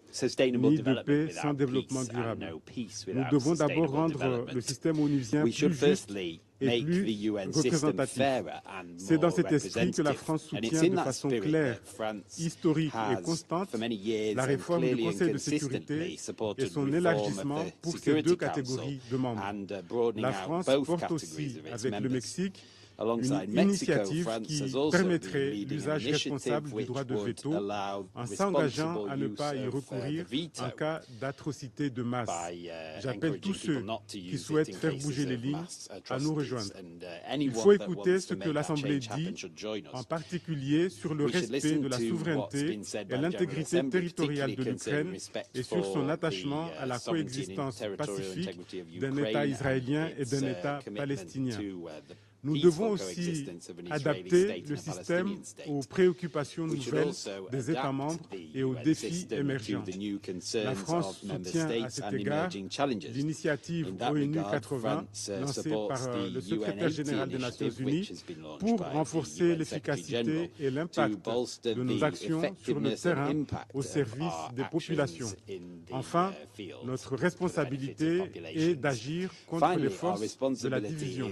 [SPEAKER 8] sustainable development without peace and no peace without sustainable development. We should firstly make the UN system fairer and more representative. And it's in that spirit that France has, for many years and clearly and consistently, supported reform of the Security Council and broadening out both categories of its members. Alongside Mexico, France has also been leading an initiative which would allow responsible use of the veto by encouraging people not to use it in cases of mass atrocities. And anyone that wants to make that change happen should join us. We should listen to what's been said by the General Assembly, particularly concerning respect for the sovereignty and territorial integrity of Ukraine and its commitment to the
[SPEAKER 11] Nous devons aussi adapter le système aux préoccupations nouvelles des États membres et aux défis émergents. La France soutient à cet égard l'initiative ONU 80 lancée par le secrétaire général des Nations Unies pour renforcer l'efficacité et l'impact de nos actions sur le terrain au service des populations. Enfin, notre responsabilité est d'agir contre les forces de la division.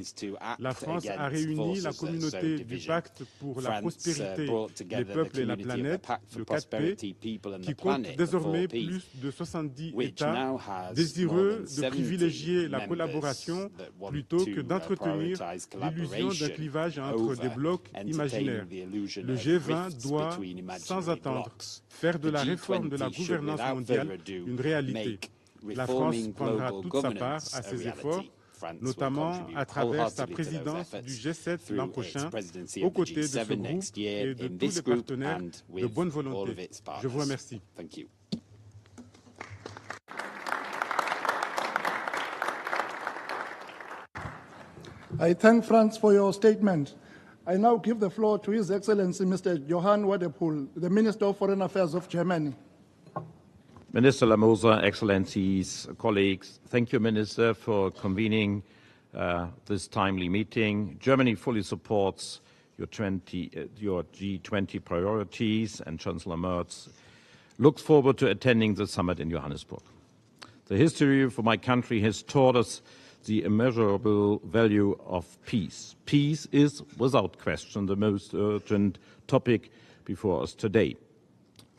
[SPEAKER 11] La France a réuni la communauté du pacte pour la prospérité des peuples et la planète, le 4P, qui compte désormais plus de 70 États désireux de privilégier la collaboration plutôt que d'entretenir l'illusion d'un clivage entre des blocs imaginaires. Le G20 doit, sans attendre, faire de la réforme de la gouvernance mondiale une réalité. La France prendra toute sa part à ces efforts, notamment à travers sa présidence du G7 l'an prochain, aux côtés de ce groupe et de tous les partenaires de bonne volonté. Je vous remercie.
[SPEAKER 12] I thank France for your statement. I now give the floor to His Excellency Mr. Johann Wadepool, the Minister of Foreign Affairs of Germany.
[SPEAKER 13] Minister Lamosa, Excellencies, colleagues, thank you, Minister, for convening this timely meeting. Germany fully supports your G20 priorities, and Chancellor Merz looks forward to attending the summit in Johannesburg. The history for my country has taught us the immeasurable value of peace. Peace is, without question, the most urgent topic before us today.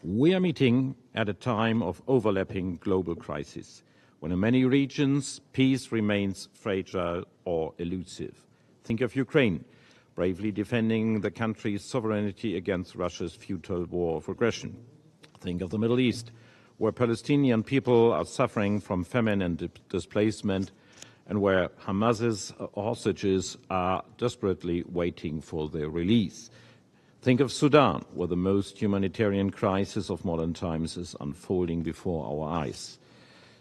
[SPEAKER 13] We are meeting at a time of overlapping global crises. when in many regions peace remains fragile or elusive. Think of Ukraine, bravely defending the country's sovereignty against Russia's futile war of aggression. Think of the Middle East, where Palestinian people are suffering from famine and displacement, and where Hamas's hostages are desperately waiting for their release. Think of Sudan, where the most humanitarian crisis of modern times is unfolding before our eyes.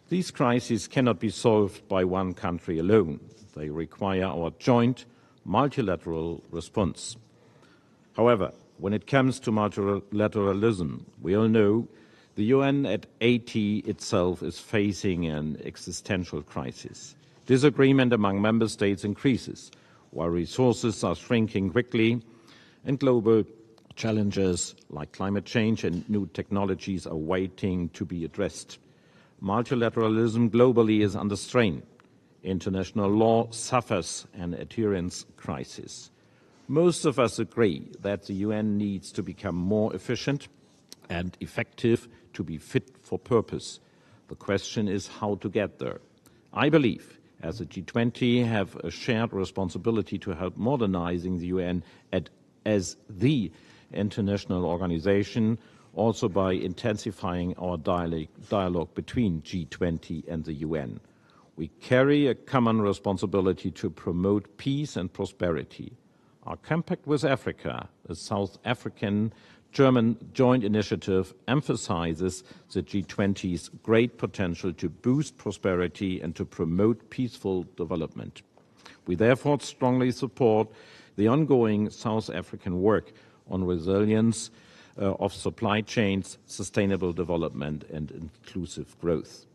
[SPEAKER 13] These crises cannot be solved by one country alone. They require our joint multilateral response. However, when it comes to multilateralism, we all know the UN at 80 itself is facing an existential crisis. Disagreement among member states increases, while resources are shrinking quickly, and global challenges like climate change and new technologies are waiting to be addressed. Multilateralism globally is under strain. International law suffers an adherence crisis. Most of us agree that the UN needs to become more efficient and effective to be fit for purpose. The question is how to get there. I believe, as the G20 have a shared responsibility to help modernizing the UN as the international organization, also by intensifying our dialogue between G20 and the UN. We carry a common responsibility to promote peace and prosperity. Our compact with Africa, a South African-German joint initiative, emphasizes the G20's great potential to boost prosperity and to promote peaceful development. We therefore strongly support the ongoing South African work on resilience of supply chains, sustainable development, and inclusive growth.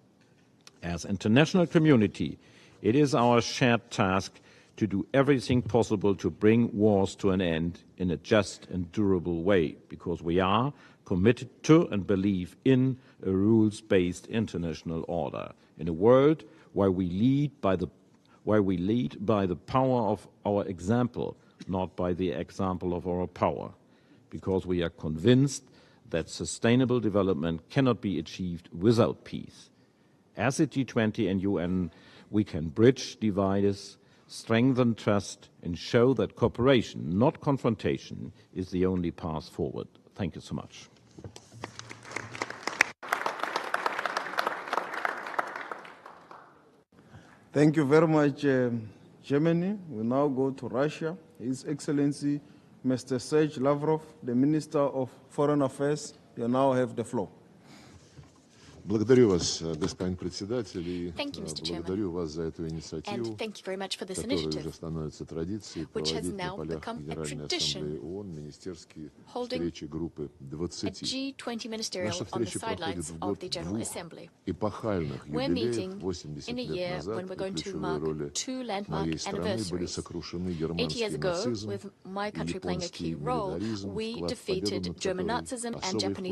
[SPEAKER 13] As international community, it is our shared task to do everything possible to bring wars to an end in a just and durable way, because we are committed to and believe in a rules-based international order, in a world where we lead by the power of our example, not by the example of our power, because we are convinced that sustainable development cannot be achieved without peace. As a G20 and UN, we can bridge divides, strengthen trust, and show that cooperation, not confrontation, is the only path forward. Thank you so much.
[SPEAKER 1] Thank you very much, Germany. We now go to Russia. His Excellency, Mr. Sergei Lavrov, the Minister of Foreign Affairs, you now have the floor.
[SPEAKER 14] Благодарю вас, господин председатель, и
[SPEAKER 15] благодарю вас за эту инициативу, которая уже становится традицией проводить на полях Генеральной Ассамблеи ООН министерские встречи группы 20. Наша встреча проходит в год двух эпохальных юбилеев. 80 лет назад при ключевой роли моей страны были сокрушены германский нацизм и японский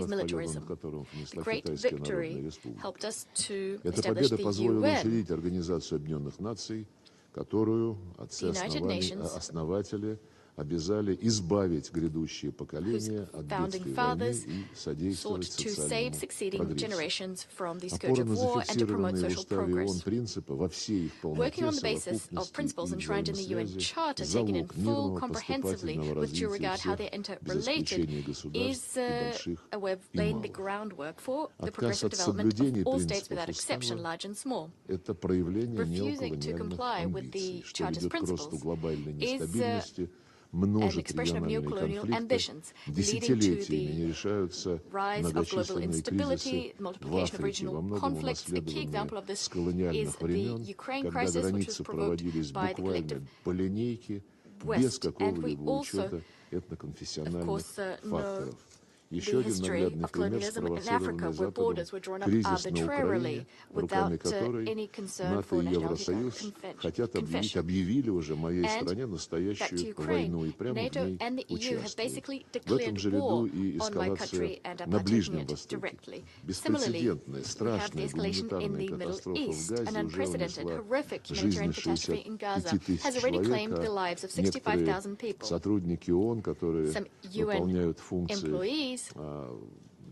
[SPEAKER 15] милитаризм, которым внесла Китайская Народная Республика. Эта победа позволила учредить Организацию Объединенных Наций, которую отцы-основатели обязали избавить грядущие поколения от бедствий войны и содействовать социальному прогрессу. Опора на зафиксированные в Уставе ООН принципы во всей их полноте, совокупности и взаимосвязи залог мирного поступательного развития всех, без исключения государств и больших и малых. Отказ от соблюдения принципов Устава – это проявление неоколониальных амбиций, что ведет к росту глобальной нестабильности, множит региональные конфликты, десятилетиями не решаются многочисленные кризисы в Африке, во многом унаследованные с колониальных времен, когда границы проводились буквально по линейке, без какого-либо учета этноконфессиональных факторов. Еще один наглядный пример спровоцированный Западом кризис на Украине, руками которой НАТО и Евросоюз хотят объявили уже моей стране настоящую войну и прямо в ней участвуют. В этом же ряду и эскалация на Ближнем Востоке. Беспрецедентная, страшная гуманитарная катастрофа в Газе уже унесла жизни 65 тысяч человек, а некоторые сотрудники ООН, которые выполняют функции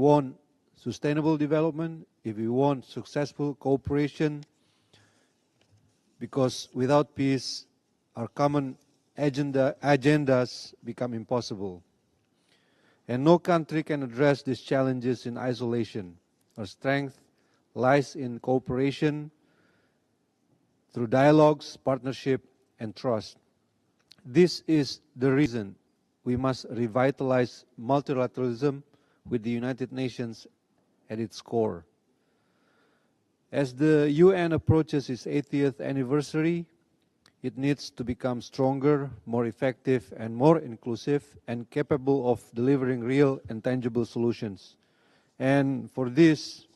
[SPEAKER 16] want sustainable development, if we want successful cooperation, because without peace, our common agendas become impossible. And no country can address these challenges in isolation. Our strength lies in cooperation through dialogues, partnership, and trust. This is the reason we must revitalize multilateralism with the United Nations at its core. As the UN approaches its 80th anniversary, it needs to become stronger, more effective, and more inclusive, and capable of delivering real and tangible solutions. And for this,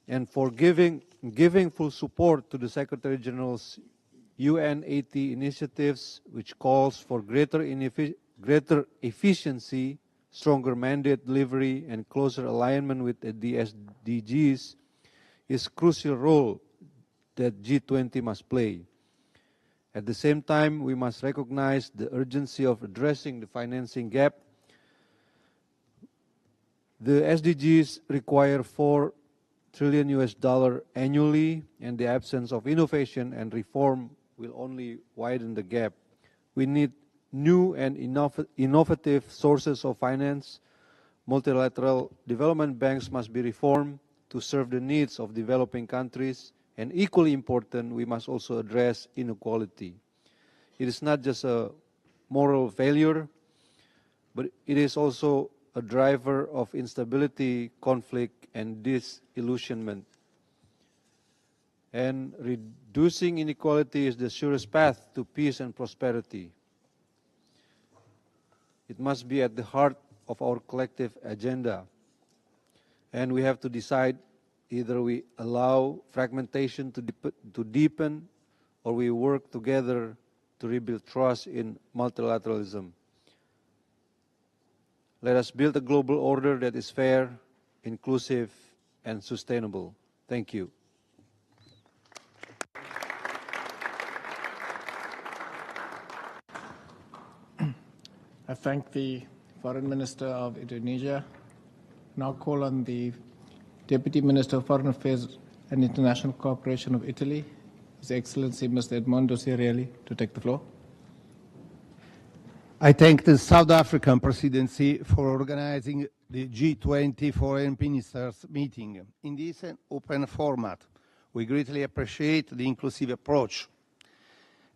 [SPEAKER 16] and for giving full support to the Secretary General's UN80 initiatives, which calls for greater efficiency, stronger mandate delivery, and closer alignment with the SDGs, is crucial role that G20 must play. At the same time, we must recognize the urgency of addressing the financing gap. The SDGs require $4 trillion annually, and the absence of innovation and reform will only widen the gap. We need new and innovative sources of finance. Multilateral development banks must be reformed to serve the needs of developing countries, and equally important, we must also address inequality. It is not just a moral failure, but it is also a driver of instability, conflict, and disillusionment. And reducing inequality is the surest path to peace and prosperity. It must be at the heart of our collective agenda. And we have to decide either we allow fragmentation to deepen, or we work together to rebuild trust in multilateralism. Let us build a global order that is fair, inclusive, and sustainable. Thank you.
[SPEAKER 17] I thank the Foreign Minister of Indonesia. Now call on the Deputy Minister of Foreign Affairs and International Cooperation of Italy, His Excellency Mr. Edmondo Cirielli, to take the floor.
[SPEAKER 18] I thank the South African Presidency for organizing the G20 Foreign Ministers Meeting in this open format. We greatly appreciate the inclusive approach.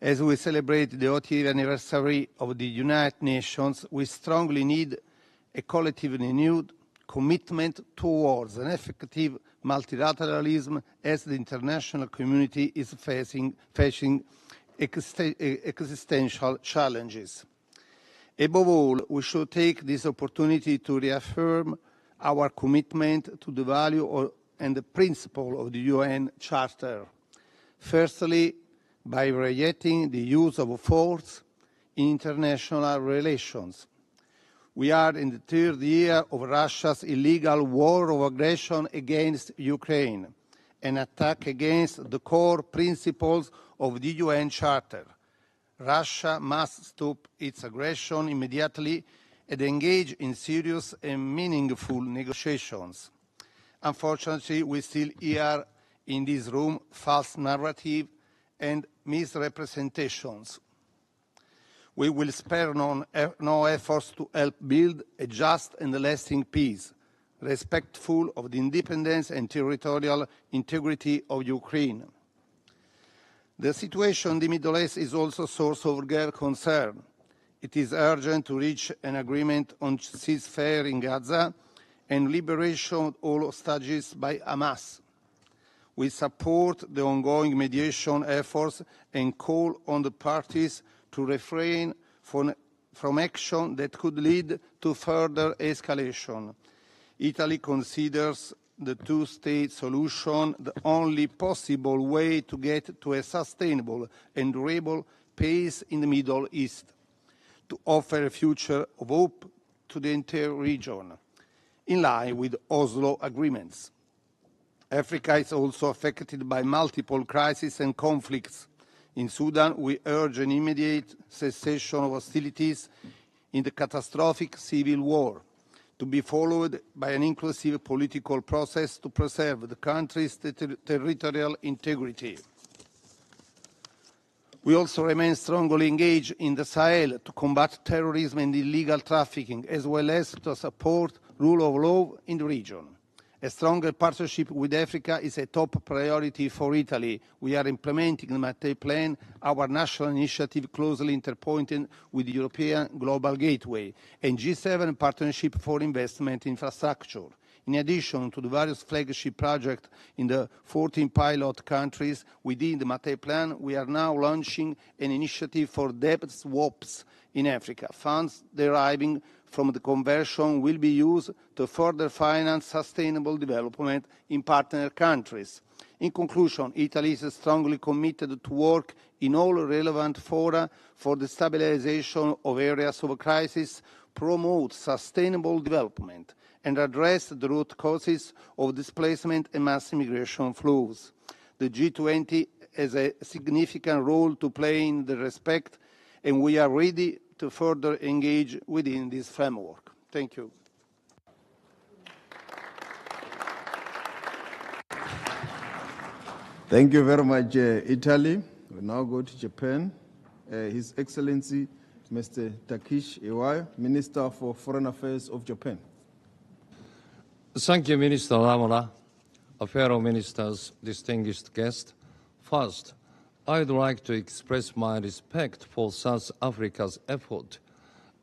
[SPEAKER 18] As we celebrate the 80th anniversary of the United Nations, we strongly need a collectively renewed commitment towards an effective multilateralism as the international community is facing existential challenges. Above all, we should take this opportunity to reaffirm our commitment to the value and the principle of the UN Charter. Firstly, by reiterating the use of force in international relations. We are in the third year of Russia's illegal war of aggression against Ukraine, an attack against the core principles of the UN Charter. Russia must stop its aggression immediately and engage in serious and meaningful negotiations. Unfortunately, we still hear in this room false narrative and misrepresentations. We will spare no efforts to help build a just and lasting peace, respectful of the independence and territorial integrity of Ukraine. The situation in the Middle East is also a source of grave concern. It is urgent to reach an agreement on ceasefire in Gaza and liberation of all hostages by Hamas. We support the ongoing mediation efforts and call on the parties to refrain from action that could lead to further escalation. Italy considers the two-state solution the only possible way to get to a sustainable and durable peace in the Middle East, to offer a future of hope to the entire region, in line with Oslo agreements. Africa is also affected by multiple crises and conflicts. In Sudan, we urge an immediate cessation of hostilities in the catastrophic civil war, to be followed by an inclusive political process to preserve the country's territorial integrity. We also remain strongly engaged in the Sahel to combat terrorism and illegal trafficking, as well as to support rule of law in the region. A stronger partnership with Africa is a top priority for Italy. We are implementing the Mattei Plan, our national initiative closely interpointed with the European Global Gateway, and G7 Partnership for Investment Infrastructure. In addition to the various flagship projects in the 14 pilot countries within the Mattei Plan, we are now launching an initiative for debt swaps in Africa. Funds deriving from the conversion will be used to further finance sustainable development in partner countries. In conclusion, Italy is strongly committed to work in all relevant fora for the stabilization of areas of crisis, promote sustainable development, and address the root causes of displacement and mass migration flows. The G20 has a significant role to play in the respect, and we are ready to further engage within this framework. Thank you.
[SPEAKER 1] Thank you very much, Italy. We now go to Japan. His Excellency, Mr. Takeshi Iwaya, Minister for Foreign Affairs of Japan.
[SPEAKER 19] Thank you, Minister Lamola, fellow ministers, distinguished guests. First, I would like to express my respect for South Africa's effort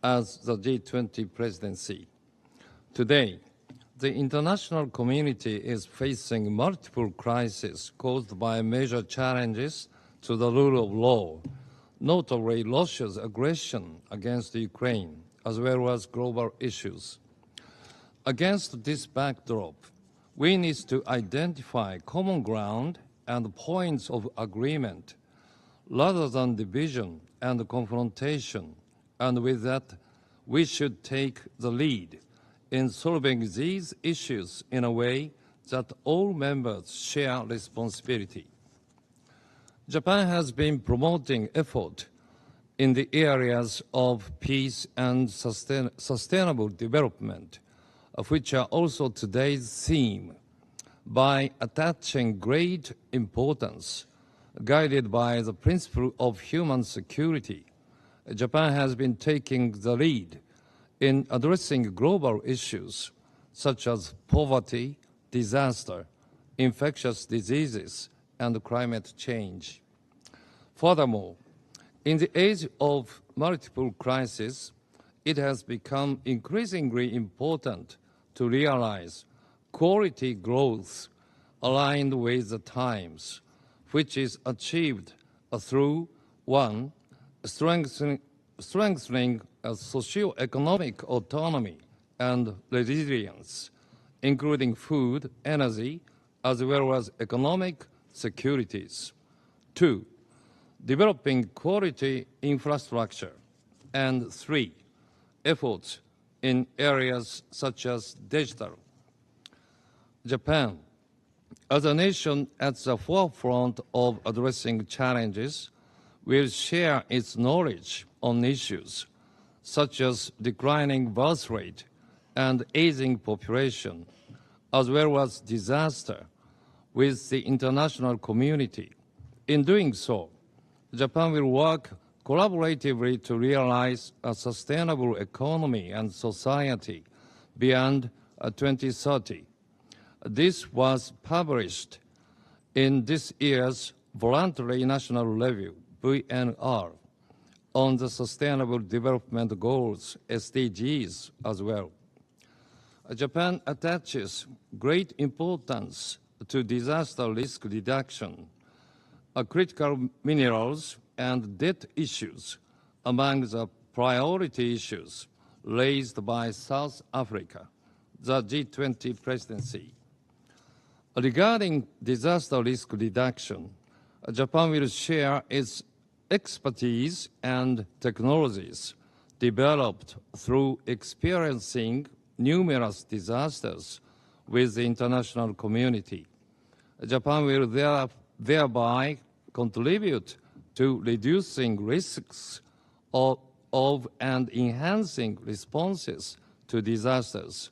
[SPEAKER 19] as the G20 presidency. Today, the international community is facing multiple crises caused by major challenges to the rule of law, notably Russia's aggression against Ukraine, as well as global issues. Against this backdrop, we need to identify common ground and points of agreement rather than division and confrontation, and with that, we should take the lead in solving these issues in a way that all members share responsibility. Japan has been promoting effort in the areas of peace and sustainable development, which are also today's theme, by attaching great importance, guided by the principle of human security. Japan has been taking the lead in addressing global issues such as poverty, disaster, infectious diseases, and climate change. Furthermore, in the age of multiple crises, it has become increasingly important to realize quality growth aligned with the times, which is achieved through, one, strengthening socio-economic autonomy and resilience, including food, energy, as well as economic securities. Two, developing quality infrastructure. And three, efforts in areas such as digital. Japan, as a nation at the forefront of addressing challenges, will share its knowledge on issues such as declining birth rate and aging population, as well as disaster, with the international community. In doing so, Japan will work collaboratively to realize a sustainable economy and society beyond 2030. This was published in this year's Voluntary National Review, VNR, on the Sustainable Development Goals, SDGs, as well. Japan attaches great importance to disaster risk reduction, critical minerals, and debt issues among the priority issues raised by South Africa, the G20 presidency. Regarding disaster risk reduction, Japan will share its expertise and technologies developed through experiencing numerous disasters with the international community. Japan will thereby contribute to reducing risks of and enhancing responses to disasters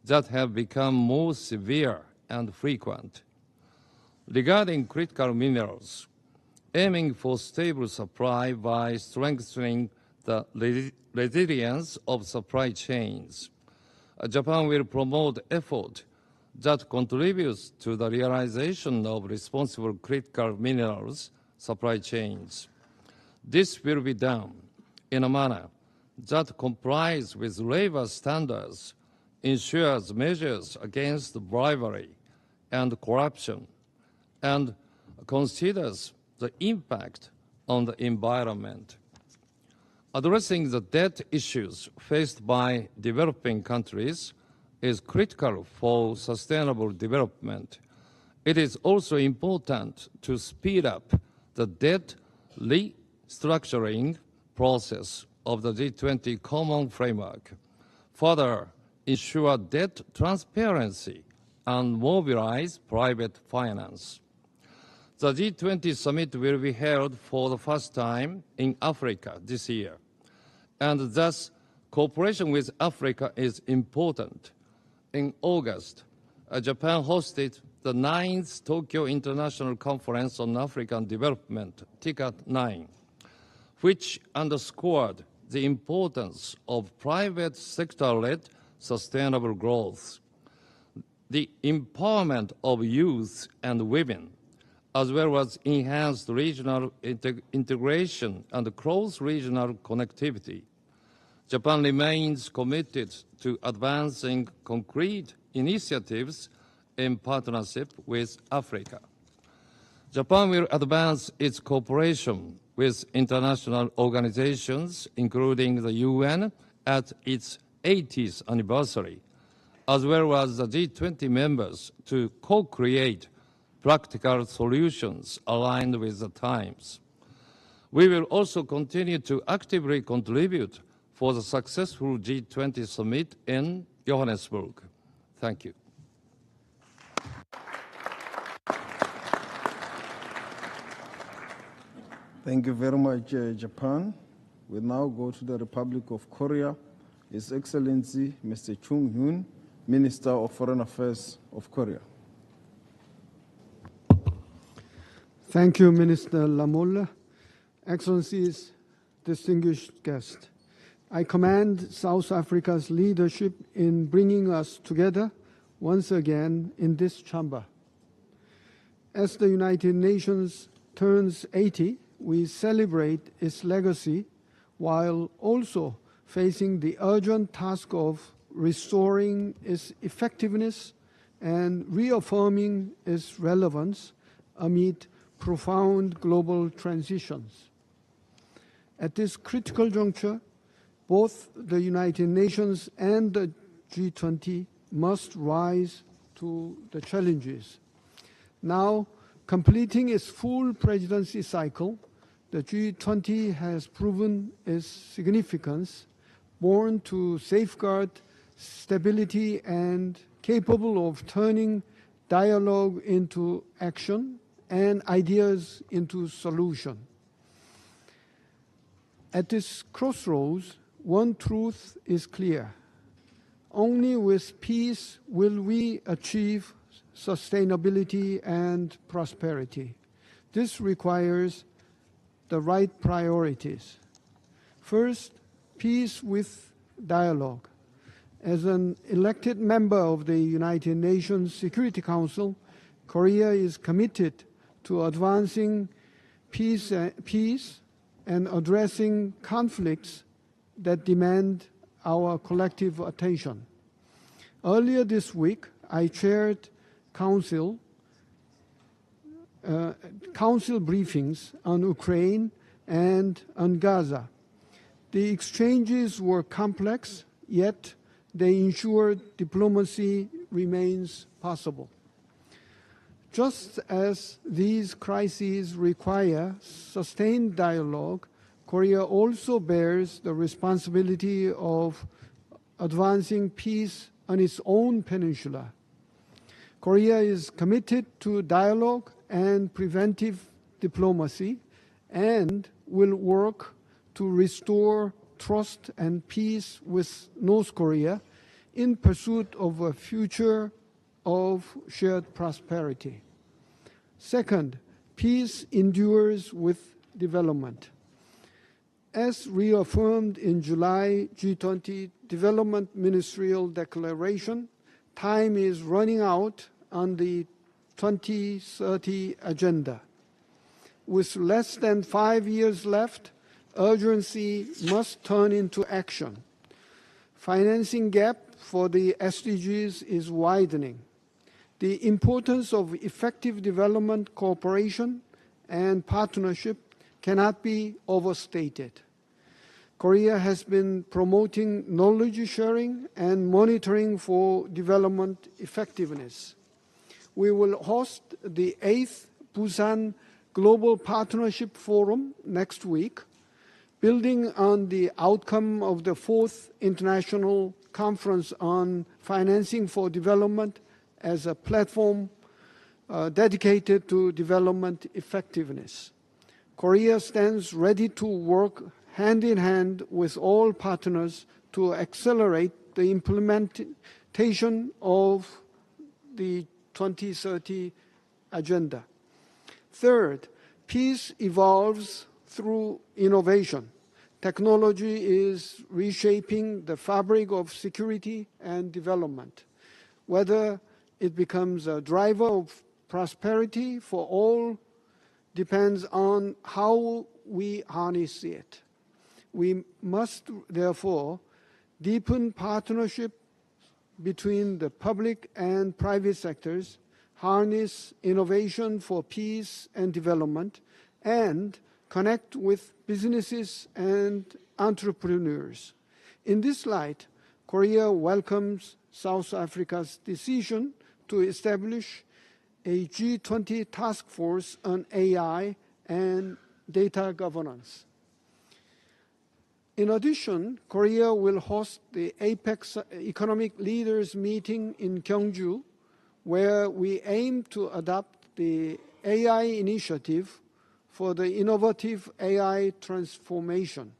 [SPEAKER 19] that have become more severe and frequent. Regarding critical minerals, aiming for stable supply by strengthening the resilience of supply chains. Japan will promote effort that contributes to the realization of responsible critical minerals supply chains. This will be done in a manner that complies with labor standards, ensures measures against bribery and corruption, and considers the impact on the environment. Addressing the debt issues faced by developing countries is critical for sustainable development. It is also important to speed up the debt restructuring process of the G20 Common Framework, further ensure debt transparency, and mobilize private finance. The G20 summit will be held for the first time in Africa this year, and thus cooperation with Africa is important. In August, Japan hosted the 9th Tokyo International Conference on African Development, TICAD-9, which underscored the importance of private sector-led sustainable growth. The empowerment of youth and women, as well as enhanced regional integration and cross-regional connectivity. Japan remains committed to advancing concrete initiatives in partnership with Africa. Japan will advance its cooperation with international organizations, including the UN, at its 80th anniversary, as well as the G20 members, to co-create practical solutions aligned with the times. We will also continue to actively contribute for the successful G20 summit in Johannesburg. Thank you.
[SPEAKER 1] Thank you very much, Japan. We now go to the Republic of Korea. His Excellency, Mr. Chung Hyun, Minister of Foreign Affairs of Korea.
[SPEAKER 20] Thank you, Minister Lamola. Excellencies, distinguished guests, I commend South Africa's leadership in bringing us together once again in this chamber. As the United Nations turns 80, we celebrate its legacy while also facing the urgent task of restoring its effectiveness and reaffirming its relevance amid profound global transitions. At this critical juncture, both the United Nations and the G20 must rise to the challenges. Now, completing its full presidency cycle, the G20 has proven its significance, born to safeguard stability and capable of turning dialogue into action and ideas into solution. At this crossroads, one truth is clear. Only with peace will we achieve sustainability and prosperity. This requires the right priorities. First, peace with dialogue. As an elected member of the United Nations Security Council, Korea is committed to advancing peace and addressing conflicts that demand our collective attention. Earlier this week, I chaired council briefings on Ukraine and on Gaza. The exchanges were complex, yet they ensured diplomacy remains possible. Just as these crises require sustained dialogue, Korea also bears the responsibility of advancing peace on its own peninsula. Korea is committed to dialogue and preventive diplomacy and will work to restore trust and peace with North Korea in pursuit of a future of shared prosperity. Second, Peace endures with development. As reaffirmed in July G20 Development Ministerial Declaration, time is running out on the 2030 agenda. With less than 5 years left, urgency must turn into action. Financing gap for the SDGs is widening. The importance of effective development cooperation and partnership cannot be overstated. Korea has been promoting knowledge sharing and monitoring for development effectiveness. We will host the 8th Busan Global Partnership Forum next week, building on the outcome of the 4th International Conference on Financing for Development as a platform dedicated to development effectiveness. Korea stands ready to work hand in hand with all partners to accelerate the implementation of the 2030 agenda. Third, peace evolves through innovation. Technology is reshaping the fabric of security and development. Whether it becomes a driver of prosperity for all depends on how we harness it. We must, therefore, deepen partnership between the public and private sectors, harness innovation for peace and development, and connect with businesses and entrepreneurs. In this light, Korea welcomes South Africa's decision to establish a G20 task force on AI and data governance. In addition, Korea will host the APEC Economic Leaders Meeting in Gyeongju, where we aim to adopt the AI initiative for the innovative AI transformation.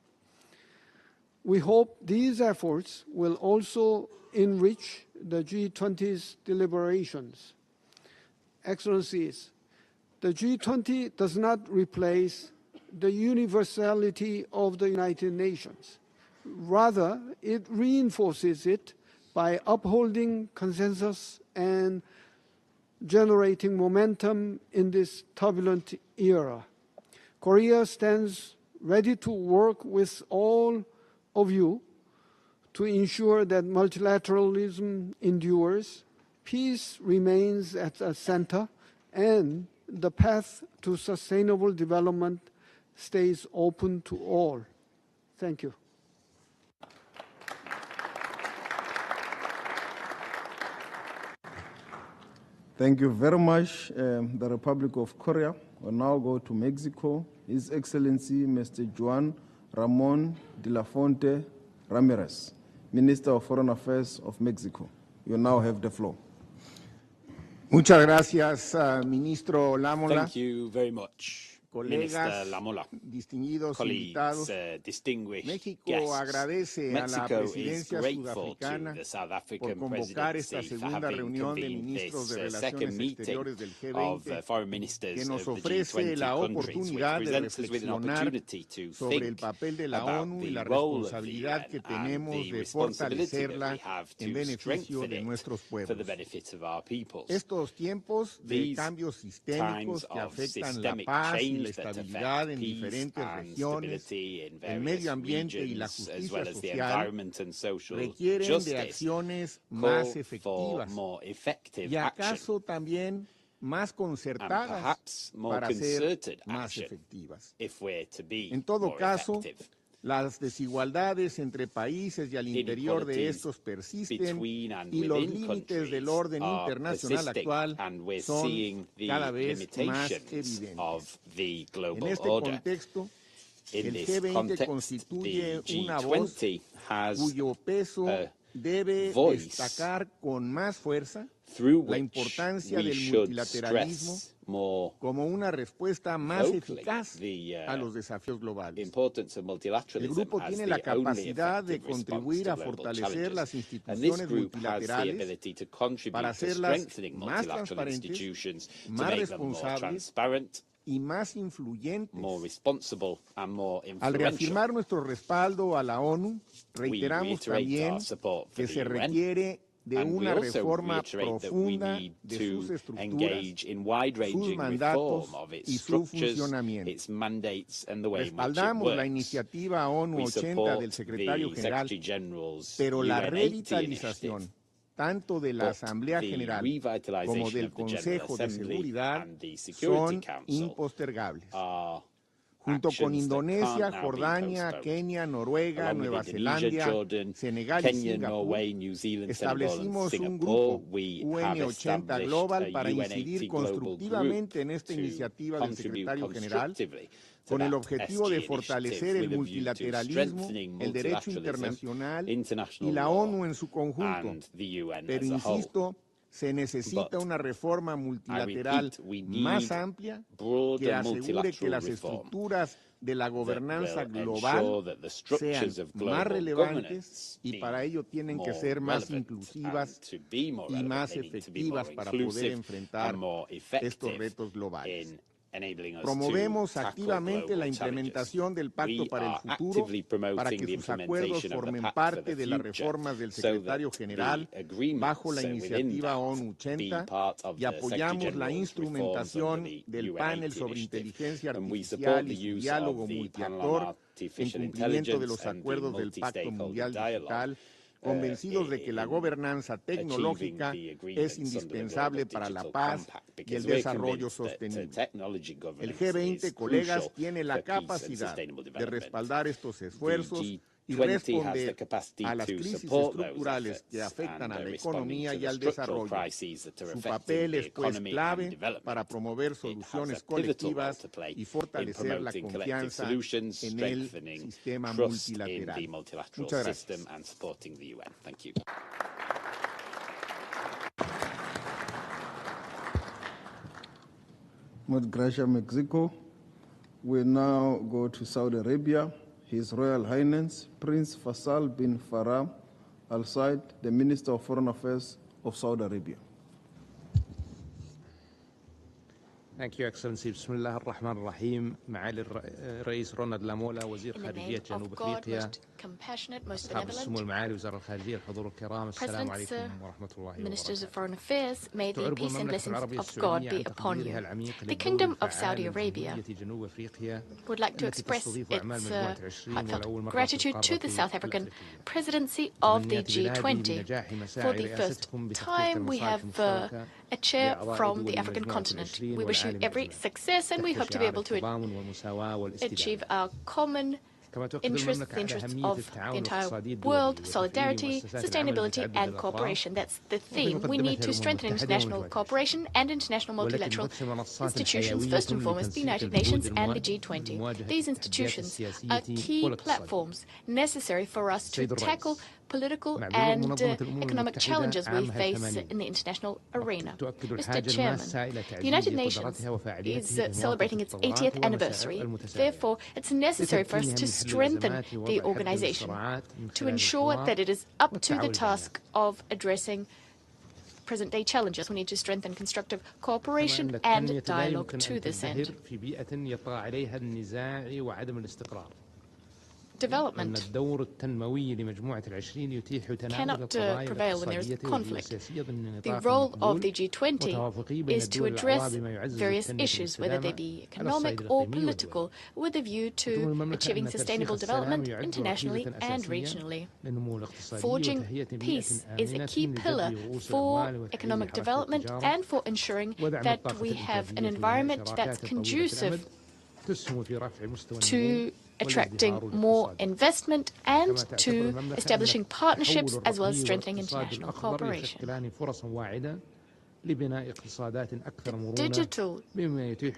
[SPEAKER 20] We hope these efforts will also enrich the G20's deliberations. Excellencies, the G20 does not replace the universality of the United Nations. Rather, it reinforces it by upholding consensus and generating momentum in this turbulent era. Korea stands ready to work with all of you to ensure that multilateralism endures, peace remains at the center, and the path to sustainable development stays open to all. Thank you.
[SPEAKER 1] Thank you very much. The Republic of Korea will now go to Mexico. His Excellency Mr. Juan Ramón de la Fuente Ramirez, Minister of Foreign Affairs of Mexico. You now have the floor.
[SPEAKER 21] Muchas gracias, Ministro Lamola.
[SPEAKER 8] Thank you very much, Minister Lamola.
[SPEAKER 21] Distinguidos
[SPEAKER 8] colleagues, distinguished guests. Mexico is grateful to the South African Presidency for having convened this second meeting of foreign ministers of the G20 countries, which presents us with an opportunity to think about the role of the UN and the responsibility that we have to strengthen it for the benefit of our peoples. These times of systemic change that affect peace and stability in various regions, as well as the environment and social justice, call for more effective action, and perhaps more concerted action, if we're to be more effective.
[SPEAKER 21] Las desigualdades entre países y al interior de estos persisten y los límites del orden internacional actual son cada vez más evidentes. En este contexto, el G20 constituye una voz cuyo peso debe destacar con más fuerza la importancia del multilateralismo como una respuesta más eficaz a los desafíos globales. El grupo tiene la capacidad de contribuir a fortalecer las instituciones multilaterales para hacerlas más transparentes, más responsables y más influyentes.
[SPEAKER 2] More responsible and more
[SPEAKER 21] Al
[SPEAKER 2] influential.
[SPEAKER 21] reafirmar nuestro respaldo a la ONU, reiteramos también que se requiere de una reforma profunda de sus estructuras, sus mandatos y su funcionamiento. Respaldamos la iniciativa ONU 80 del secretario general, pero la revitalización tanto de la Asamblea General como del Consejo de Seguridad son impostergables. Junto con Indonesia, Jordania, Kenia, Noruega, Nueva Zelanda, Senegal y Singapur, establecimos un grupo UN80 Global para incidir constructivamente en esta iniciativa del secretario general, con el objetivo de fortalecer el multilateralismo, el derecho internacional y la ONU en su conjunto. Pero insisto, se necesita una reforma multilateral más amplia que asegure que las estructuras de la gobernanza global sean más relevantes y para ello tienen que ser más inclusivas y más efectivas para poder enfrentar estos retos globales. Promovemos activamente la implementación del Pacto para el Futuro para que sus acuerdos formen parte de las reformas del secretario general bajo la iniciativa ONU 80 y apoyamos la instrumentación del panel sobre inteligencia artificial y su diálogo multiactor en cumplimiento de los acuerdos del Pacto Mundial Digital, convencidos de que la gobernanza tecnológica es indispensable para la paz y el desarrollo sostenible. El G20, colegas, tiene la capacidad de respaldar estos esfuerzos y responder a las crisis estructurales que afectan a la economía y al desarrollo. Su papel es, pues, clave para promover soluciones colectivas y fortalecer la confianza en el sistema multilateral. Muchas gracias.
[SPEAKER 1] Muchas gracias, Mexico. We now go to Saudi Arabia. His Royal Highness Prince Faisal bin Farah Al Said, the Minister of Foreign Affairs of Saudi Arabia.
[SPEAKER 22] Thank you, Excellency. بسم الله الرحمن الرحيم. معالي الرئيس رونالد لامولا وزير خارجية جنوب أفريقيا. أصحاب السمو المعالي وزراء الخارجية الحضور الكرام السلام عليكم ورحمة الله وبركاته.
[SPEAKER 23] Ministers of Foreign Affairs, may the peace and blessings of God be upon you. The Kingdom of Saudi Arabia would like to express its heartfelt gratitude to the South African Presidency of the G20. For the first time, we have a chair from the African continent. We wish you every success, and we hope to be able to achieve our common interests, the interests of the entire world, solidarity, sustainability, and cooperation. That's the theme. We need to strengthen international cooperation and international multilateral institutions, first and foremost the United Nations and the G20. These institutions are key platforms necessary for us to tackle political and economic challenges we face in the international arena. Mr. Chairman, the United Nations is celebrating its 80th anniversary. Therefore, it's necessary for us to strengthen the organization to ensure that it is up to the task of addressing present-day challenges. We need to strengthen constructive cooperation and dialogue to this end. Development cannot prevail when there is conflict. The role of the G20 is to address various issues, whether they be economic or political, with a view to achieving sustainable development internationally and regionally. Forging peace is a key pillar for economic development and for ensuring that we have an environment that's conducive to attracting more investment and to establishing partnerships as well as strengthening international cooperation. Digital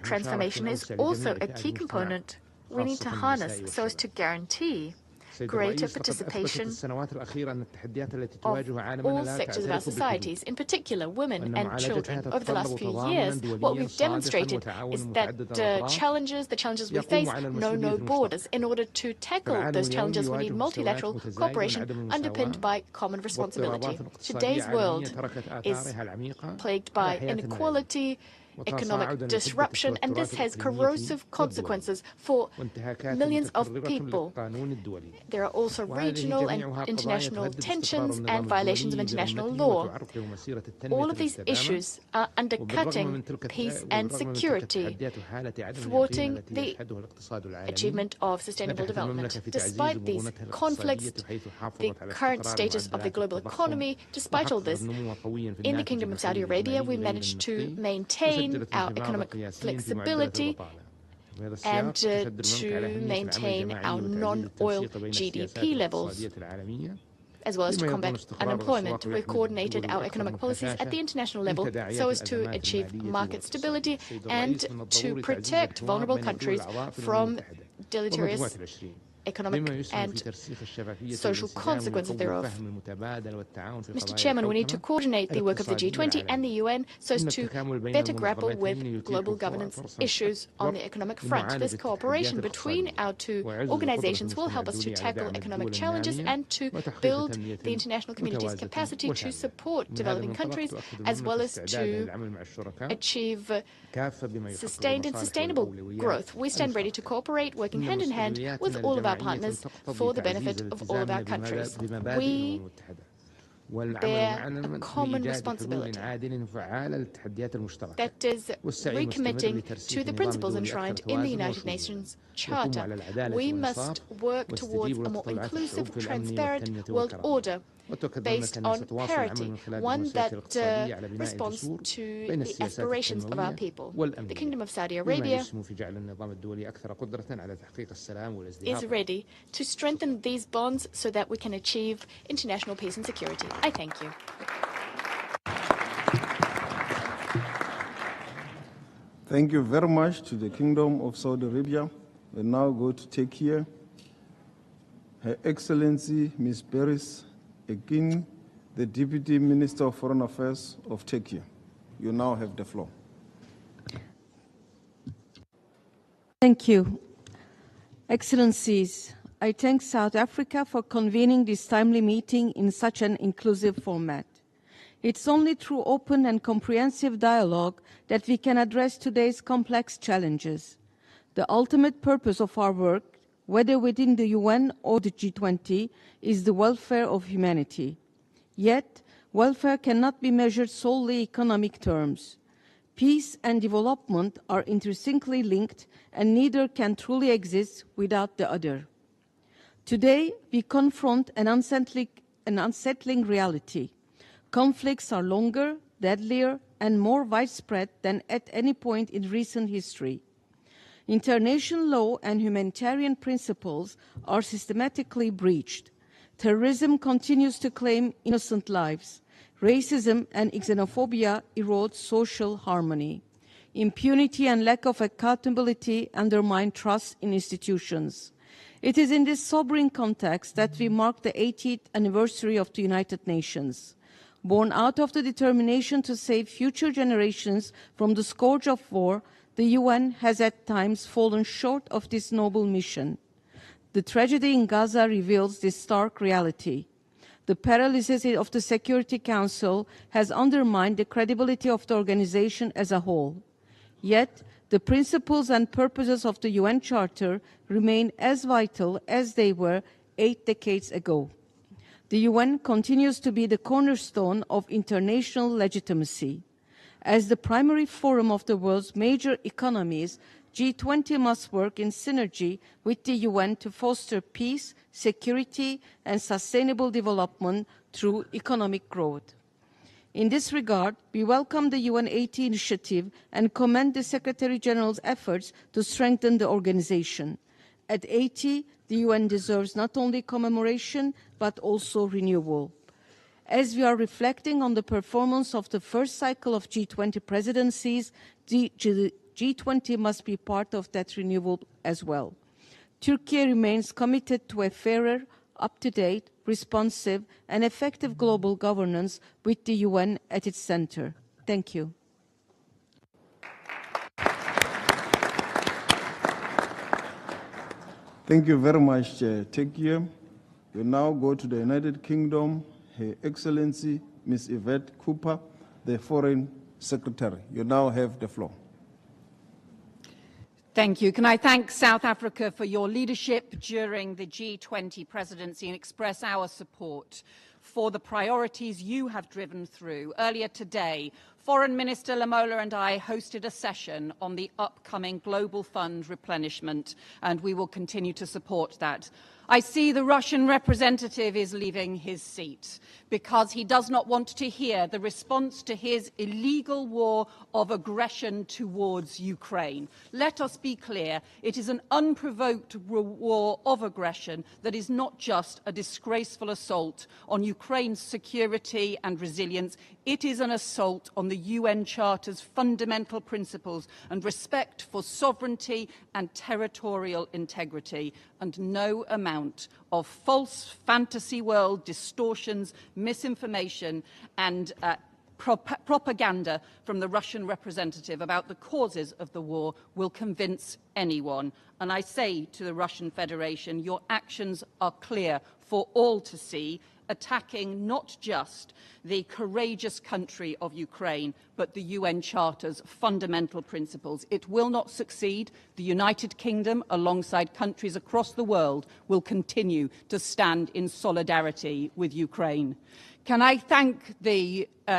[SPEAKER 23] transformation is also a key component we need to harness so as to guarantee greater participation of all sectors of our societies, in particular women and children. Over the last few years, what we've demonstrated is that the challenges we face know no borders. In order to tackle those challenges, we need multilateral cooperation underpinned by common responsibility. Today's world is plagued by inequality, economic disruption, and this has corrosive consequences for millions of people. There are also regional and international tensions and violations of international law. All of these issues are undercutting peace and security, thwarting the achievement of sustainable development. Despite these conflicts, the current status of the global economy, despite all this, in the Kingdom of Saudi Arabia, we managed to maintain our economic flexibility and to maintain our non-oil GDP levels, as well as to combat unemployment. We've coordinated our economic policies at the international level so as to achieve market stability and to protect vulnerable countries from deleterious economic and social consequences thereof. Mr. Chairman, we need to coordinate the work of the G20 and the UN so as to better grapple with global governance issues on the economic front. This cooperation between our two organizations will help us to tackle economic challenges and to build the international community's capacity to support developing countries, as well as to achieve sustained and sustainable growth. We stand ready to cooperate, working hand in hand with all of our partners for the benefit of all of our countries. We bear a common responsibility, that is recommitting to the principles enshrined in the United Nations Charter. We must work towards a more inclusive, transparent world order based on parity, one that responds to the aspirations of our people. The Kingdom of Saudi Arabia is ready to strengthen these bonds so that we can achieve international peace and security. I thank you.
[SPEAKER 1] Thank you very much to the Kingdom of Saudi Arabia. We now go to take here Her Excellency Ms. Beris Ekin, the Deputy Minister of Foreign Affairs of Turkey. You now have the floor.
[SPEAKER 3] Thank you. Excellencies, I thank South Africa for convening this timely meeting in such an inclusive format. It's only through open and comprehensive dialogue that we can address today's complex challenges. The ultimate purpose of our work, whether within the UN or the G20, is the welfare of humanity. Yet, welfare cannot be measured solely in economic terms. Peace and development are intrinsically linked, and neither can truly exist without the other. Today, we confront an unsettling reality. Conflicts are longer, deadlier, and more widespread than at any point in recent history. International law and humanitarian principles are systematically breached. Terrorism continues to claim innocent lives. Racism and xenophobia erode social harmony. Impunity and lack of accountability undermine trust in institutions. It is in this sobering context that we mark the 80th anniversary of the United Nations. Born out of the determination to save future generations from the scourge of war, the UN has at times fallen short of this noble mission. The tragedy in Gaza reveals this stark reality. The paralysis of the Security Council has undermined the credibility of the organization as a whole. Yet, the principles and purposes of the UN Charter remain as vital as they were 8 decades ago. The UN continues to be the cornerstone of international legitimacy. As the primary forum of the world's major economies, G20 must work in synergy with the UN to foster peace, security, and sustainable development through economic growth. In this regard, we welcome the UN80 initiative and commend the Secretary General's efforts to strengthen the organization. At 80, the UN deserves not only commemoration, but also renewal. As we are reflecting on the performance of the first cycle of G20 presidencies, the G20 must be part of that renewal as well. Turkey remains committed to a fairer, up-to-date, responsive, and effective global governance with the UN at its center. Thank you.
[SPEAKER 1] Thank you very much, Turkey. We now go to the United Kingdom. Her Excellency, Ms. Yvette Cooper, the Foreign Secretary, you now have the floor.
[SPEAKER 4] Thank you. Can I thank South Africa for your leadership during the G20 presidency and express our support for the priorities you have driven through. Earlier today, Foreign Minister Lamola and I hosted a session on the upcoming Global Fund replenishment, and we will continue to support that. I see the Russian representative is leaving his seat because he does not want to hear the response to his illegal war of aggression towards Ukraine. Let us be clear, it is an unprovoked war of aggression that is not just a disgraceful assault on Ukraine's security and resilience. It is an assault on the UN Charter's fundamental principles and respect for sovereignty and territorial integrity, and no amount of false fantasy world distortions, misinformation and propaganda from the Russian representative about the causes of the war will convince anyone. And I say to the Russian Federation, your actions are clear for all to see, attacking not just the courageous country of Ukraine, but the UN Charter's fundamental principles. It will not succeed. The United Kingdom, alongside countries across the world, will continue to stand in solidarity with Ukraine. Can I thank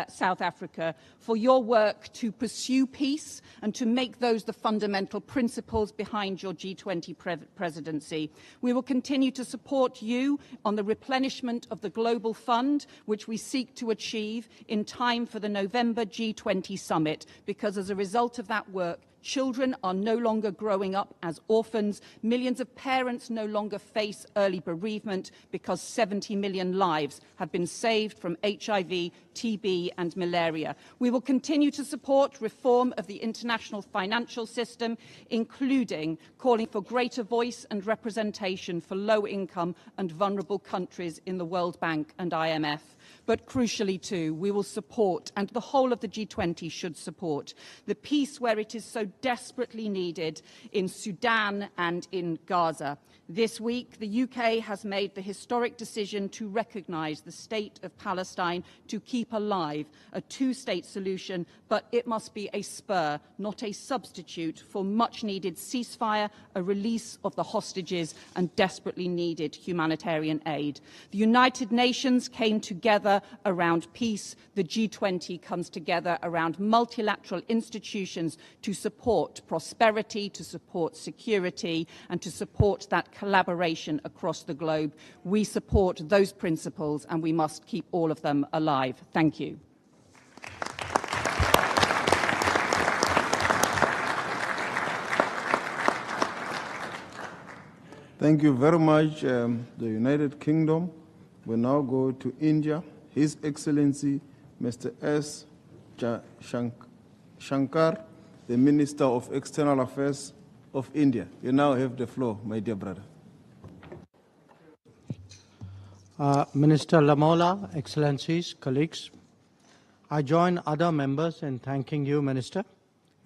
[SPEAKER 4] South Africa for your work to pursue peace and to make those the fundamental principles behind your G20 presidency. We will continue to support you on the replenishment of the Global Fund, which we seek to achieve in time for the November G20 summit, because as a result of that work, children are no longer growing up as orphans. Millions of parents no longer face early bereavement because 70 million lives have been saved from HIV, TB and malaria. We will continue to support reform of the international financial system, including calling for greater voice and representation for low-income and vulnerable countries in the World Bank and IMF. But crucially too, we will support, and the whole of the G20 should support, the peace where it is so desperately needed in Sudan and in Gaza. This week, the UK has made the historic decision to recognise the state of Palestine to keep alive a two-state solution, but it must be a spur, not a substitute, for much-needed ceasefire, a release of the hostages and desperately needed humanitarian aid. The United Nations came together around peace. The G20 comes together around multilateral institutions to support prosperity, to support security, and to support that collaboration across the globe. We support those principles and we must keep all of them alive. Thank you.
[SPEAKER 1] Thank you very much, the United Kingdom. We now go to India. His Excellency, Mr. S. Shankar, the Minister of External Affairs of India. You now have the floor, my dear brother.
[SPEAKER 5] Minister Lamola, Excellencies, colleagues, I join other members in thanking you, Minister,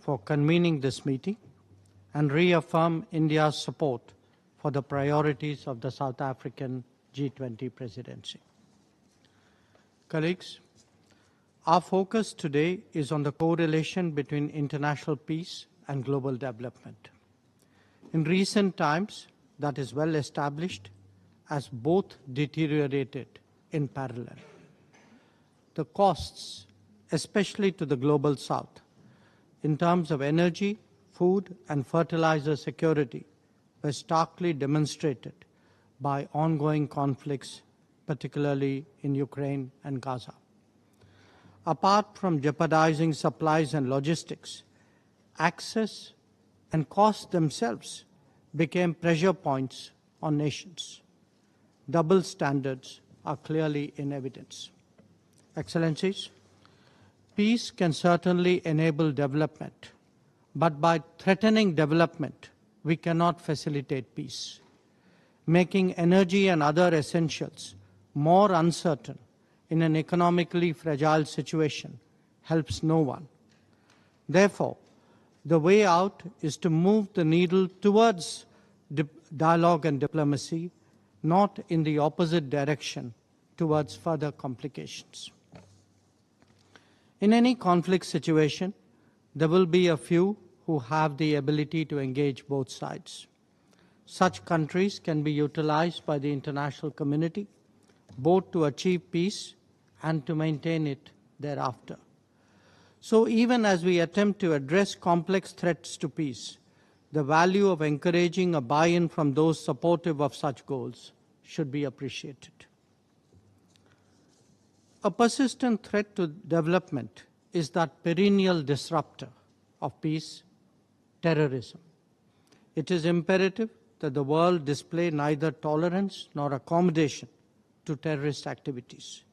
[SPEAKER 5] for convening this meeting and reaffirm India's support for the priorities of the South African G20 presidency. Colleagues, our focus today is on the correlation between international peace and global development. In recent times, that is well established, as both deteriorated in parallel. The costs, especially to the global south, in terms of energy, food and fertilizer security, were starkly demonstrated by ongoing conflicts, particularly in Ukraine and Gaza. Apart from jeopardizing supplies and logistics, access and costs themselves became pressure points on nations. Double standards are clearly in evidence. Excellencies, peace can certainly enable development, but by threatening development, we cannot facilitate peace. Making energy and other essentials more uncertain in an economically fragile situation helps no one. Therefore, the way out is to move the needle towards dialogue and diplomacy, not in the opposite direction towards further complications. In any conflict situation, there will be a few who have the ability to engage both sides. Such countries can be utilized by the international community, both to achieve peace and to maintain it thereafter. So even as we attempt to address complex threats to peace, the value of encouraging a buy-in from those supportive of such goals should be appreciated. A persistent threat to development is that perennial disruptor of peace, terrorism. It is imperative that the world display neither tolerance nor accommodation to terrorist activities.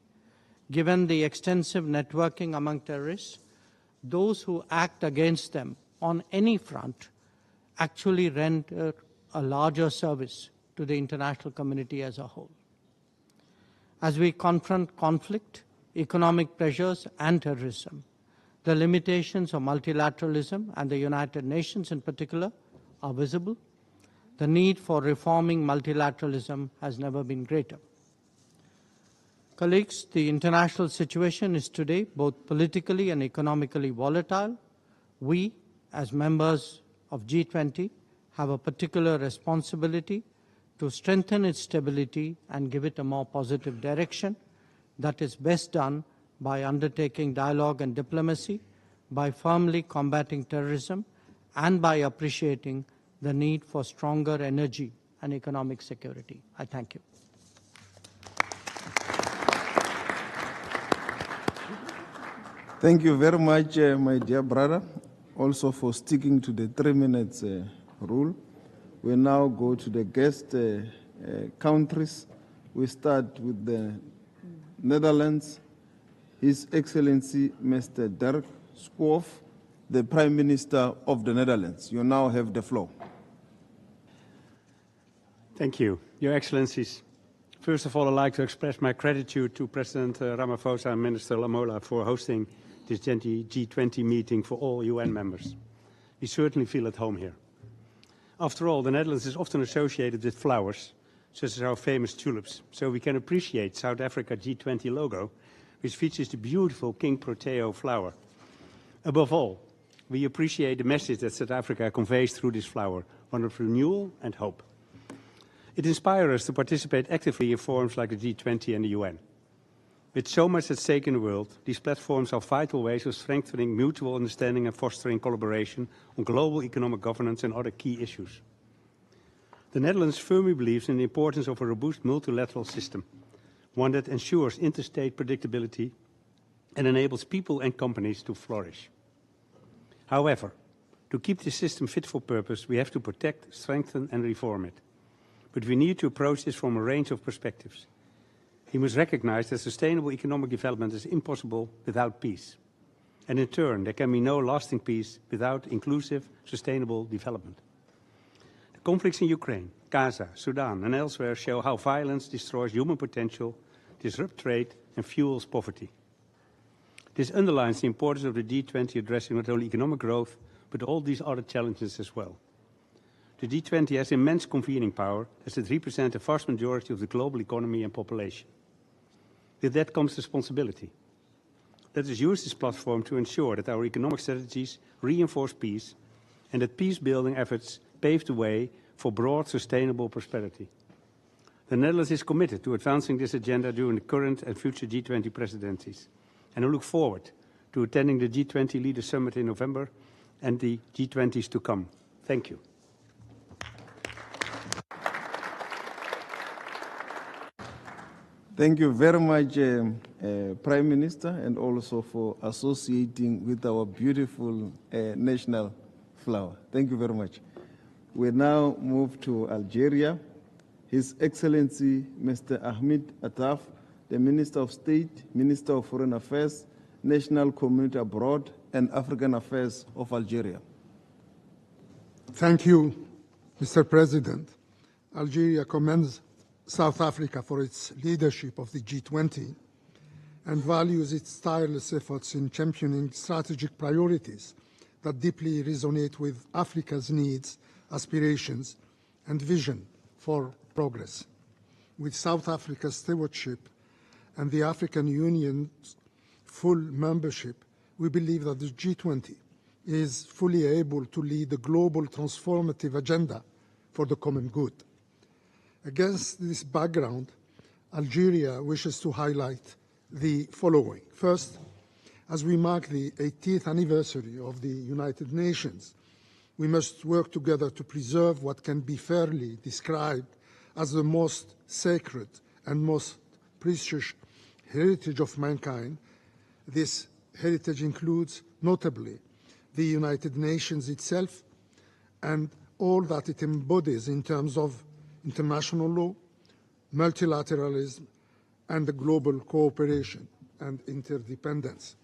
[SPEAKER 5] Given the extensive networking among terrorists, those who act against them on any front actually render a larger service to the international community as a whole. As we confront conflict, economic pressures, and terrorism, the limitations of multilateralism and the United Nations in particular are visible. The need for reforming multilateralism has never been greater. Colleagues, the international situation is today both politically and economically volatile. We, as members of G20, have a particular responsibility to strengthen its stability and give it a more positive direction. That is best done by undertaking dialogue and diplomacy, by firmly combating terrorism, and by appreciating the need for stronger energy and economic security. I thank you.
[SPEAKER 1] Thank you very much, my dear brother, also for sticking to the 3 minutes rule. We now go to the guest countries. We start with the Netherlands. His Excellency Mr. Dirk Schoof, the Prime Minister of the Netherlands. You now have the floor.
[SPEAKER 6] Thank you, Your Excellencies. First of all, I'd like to express my gratitude to President Ramaphosa and Minister Lamola for hosting this G20 meeting for all UN members. We certainly feel at home here. After all, the Netherlands is often associated with flowers, such as our famous tulips, so we can appreciate South Africa G20 logo, which features the beautiful King Proteo flower. Above all, we appreciate the message that South Africa conveys through this flower, one of renewal and hope. It inspires us to participate actively in forums like the G20 and the UN. With so much at stake in the world, these platforms are vital ways of strengthening mutual understanding and fostering collaboration on global economic governance and other key issues. The Netherlands firmly believes in the importance of a robust multilateral system, one that ensures interstate predictability and enables people and companies to flourish. However, to keep this system fit for purpose, we have to protect, strengthen and reform it. But we need to approach this from a range of perspectives. We must recognize that sustainable economic development is impossible without peace. And in turn, there can be no lasting peace without inclusive, sustainable development. The conflicts in Ukraine, Gaza, Sudan and elsewhere show how violence destroys human potential, disrupts trade and fuels poverty. This underlines the importance of the G20 addressing not only economic growth, but all these other challenges as well. The G20 has immense convening power as it represents the vast majority of the global economy and population. With that comes responsibility. Let us use this platform to ensure that our economic strategies reinforce peace and that peace-building efforts pave the way for broad, sustainable prosperity. The Netherlands is committed to advancing this agenda during the current and future G20 presidencies, and I look forward to attending the G20 Leaders Summit in November and the G20s to come. Thank you.
[SPEAKER 1] Thank you very much, Prime Minister, and also for associating with our beautiful national flower. Thank you very much. We now move to Algeria. His Excellency, Mr. Ahmed Attaf, the Minister of State, Minister of Foreign Affairs, National Community Abroad, and African Affairs of Algeria.
[SPEAKER 7] Thank you, Mr. President. Algeria commends South Africa for its leadership of the G20 and values its tireless efforts in championing strategic priorities that deeply resonate with Africa's needs, aspirations, and vision for progress. With South Africa's stewardship and the African Union's full membership, we believe that the G20 is fully able to lead the global transformative agenda for the common good. Against this background, Algeria wishes to highlight the following. First, as we mark the 80th anniversary of the United Nations, we must work together to preserve what can be fairly described as the most sacred and most precious heritage of mankind. This heritage includes, notably, the United Nations itself and all that it embodies in terms of international law, multilateralism, and the global cooperation and interdependence.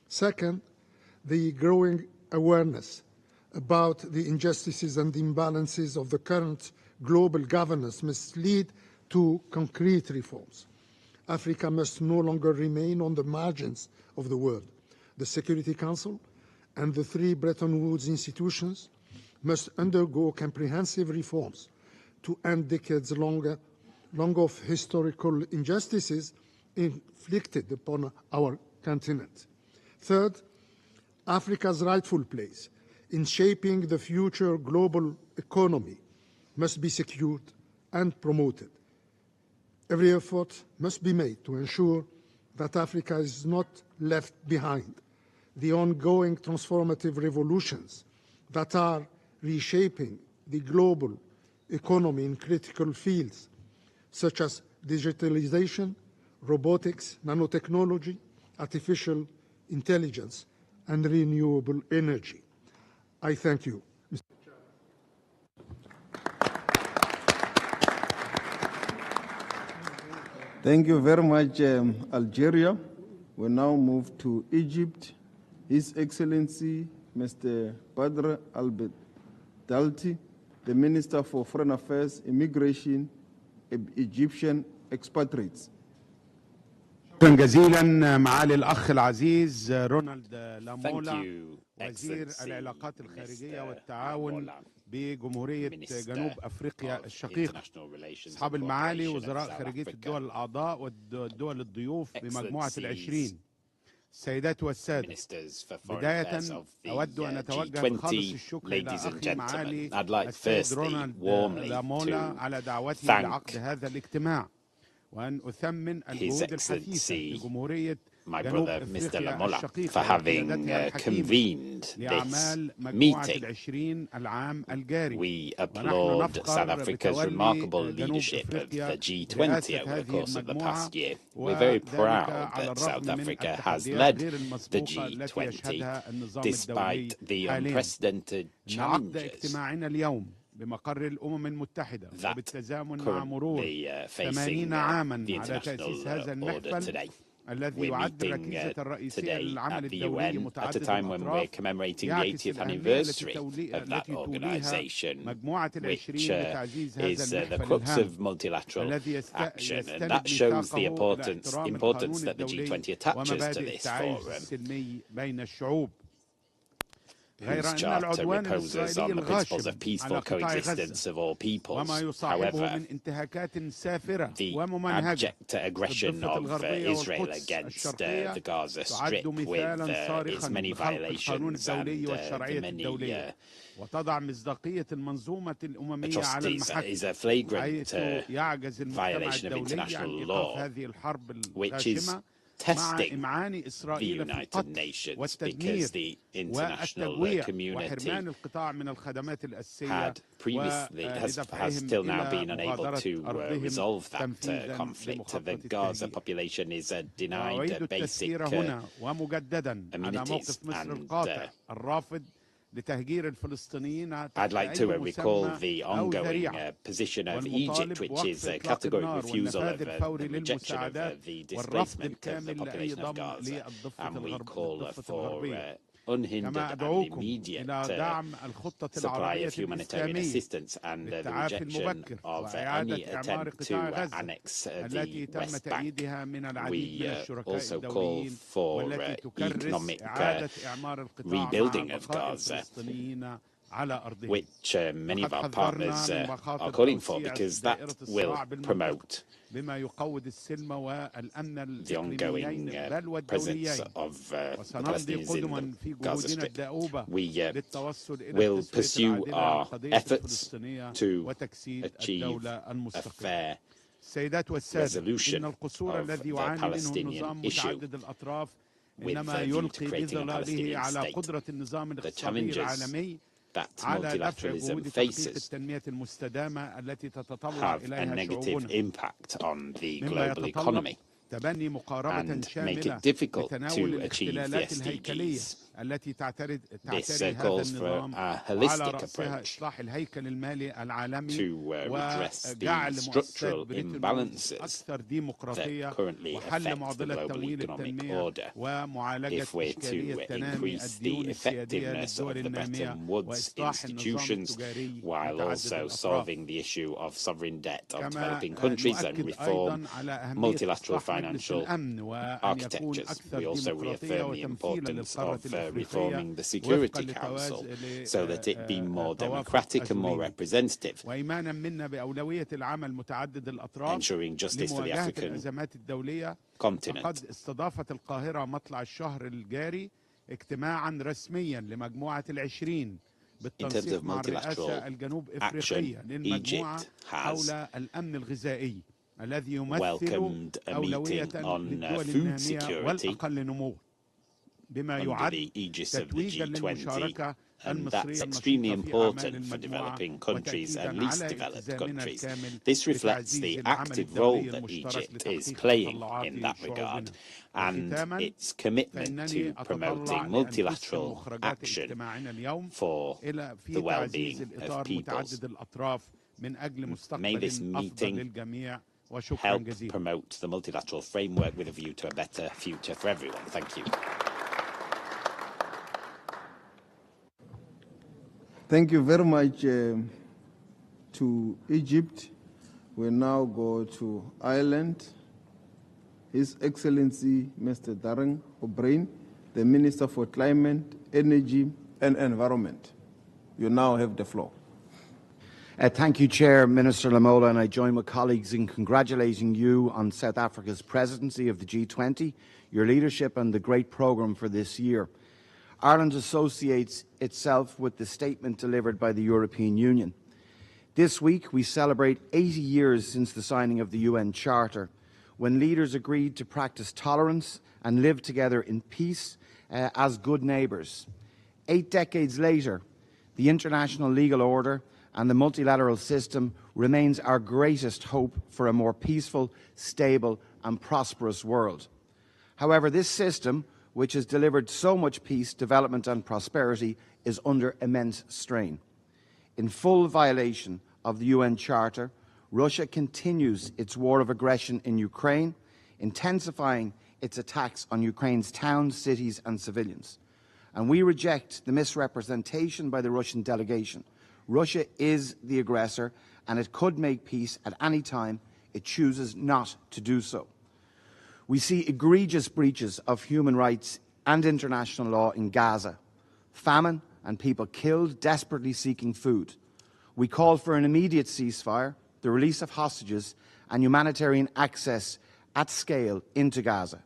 [SPEAKER 7] Second, the growing awareness about the injustices and imbalances of the current global governance must lead to concrete reforms. Africa must no longer remain on the margins of the world. The Security Council and the three Bretton Woods institutions must undergo comprehensive reforms to end decades-long of historical injustices inflicted upon our continent. Third, Africa's rightful place in shaping the future global economy must be secured and promoted. Every effort must be made to ensure that Africa is not left behind. The ongoing transformative revolutions that are reshaping the global economy in critical fields such as digitalization, robotics, nanotechnology, artificial intelligence, and renewable energy. I thank you.
[SPEAKER 1] Thank you very much, Algeria. We now move to Egypt. His Excellency, Mr. Badr Albert Dalti, the Minister for Foreign Affairs, Immigration, Egyptian expatriates.
[SPEAKER 9] شكرا جزيلا معالي الأخ العزيز رونالد لامولا وزير العلاقات الخارجية والتعاون بجمهورية جنوب أفريقيا الشقيقة، أصحاب المعالي وزراء خارجية الدول الأعضاء والدول الضيوف بمجموعة ال20، السيدات والسادة، بداية أود أن أتوجه بخالص الشكر إلى أخي معالي السيد رونالد لامولا على دعوته لعقد هذا الاجتماع، وأن أثمن الجهود الحثيثة لجمهورية جنوب أفريقيا الشقيقة
[SPEAKER 8] for having convened this meeting. We applaud South Africa's remarkable leadership of the G20 over the course of the past year. We're very proud that South Africa has led the G20 despite the unprecedented challenges
[SPEAKER 9] بمقر الأمم المتحدة وبالتزامن مع
[SPEAKER 8] currently
[SPEAKER 9] مرور 80 عاما على تأسيس هذا المحفل الذي يعد الركيزة الرئيسية للعمل الدولي متعدد الأطراف يعكس الأهمية التي توليها مجموعة ال20 لتعزيز هذا المحفل الهام الذي يستند ميثاقه لاحترام القانون الدولي ومبادئ التعايش السلمي بين الشعوب.
[SPEAKER 8] whose charter reposes on the principles of peaceful coexistence of all peoples. However, the abject aggression of Israel against the Gaza Strip with its many violations and the many atrocities is a flagrant violation of international law, which is testing the United Nations because the international community had previously, has till now been unable to resolve that conflict. The Gaza population is denied basic amenities, and I'd like to recall the ongoing position of Egypt, which is a categorical refusal of the rejection of the displacement of the population of Gaza, and we call for unhindered and immediate supply of humanitarian assistance and the rejection of any attempt to annex the West Bank. We also call for economic rebuilding of Gaza
[SPEAKER 2] which many of our partners are calling for, because that will promote the ongoing presence of the Palestinians in the Gaza Strip. We will pursue our efforts to achieve a fair resolution of the Palestinian issue with a view to creating a Palestinian state. The challenges that multilateralism faces have a negative impact on the global economy and make it difficult to achieve the SDGs. This calls for a holistic approach to redress the structural imbalances that currently affect the global economic order if we're to increase the effectiveness of the Bretton Woods institutions while also solving the issue of sovereign debt of developing countries and reform multilateral financial architectures. We also reaffirm the importance of reforming the Security Council so that it be more democratic and more representative, ensuring justice for the African continent. In terms of multilateral action, Egypt has welcomed a meeting on food security under the aegis of the G20, and that's extremely important for developing countries and least developed countries. This reflects the active role that Egypt is playing in that regard and its commitment to promoting multilateral action for the well-being of peoples. May this meeting help promote the multilateral framework with a view to a better future for everyone. Thank you.
[SPEAKER 1] Thank you very much to Egypt. We now go to Ireland. His Excellency Mr. Darren O'Brien, the Minister for Climate, Energy and Environment. You now have the floor.
[SPEAKER 10] Thank you, Chair, Minister Lamola, and I join my colleagues in congratulating you on South Africa's presidency of the G20, your leadership and the great programme for this year. Ireland associates itself with the statement delivered by the European Union. This week we celebrate 80 years since the signing of the UN Charter, when leaders agreed to practice tolerance and live together in peace as good neighbours. 8 decades later, the international legal order and the multilateral system remains our greatest hope for a more peaceful, stable and prosperous world. However, this system, which has delivered so much peace, development and prosperity, is under immense strain. In full violation of the UN Charter, Russia continues its war of aggression in Ukraine, intensifying its attacks on Ukraine's towns, cities and civilians. And we reject the misrepresentation by the Russian delegation. Russia is the aggressor, and it could make peace at any time it chooses not to do so. We see egregious breaches of human rights and international law in Gaza, famine and people killed desperately seeking food. We call for an immediate ceasefire, the release of hostages and humanitarian access at scale into Gaza.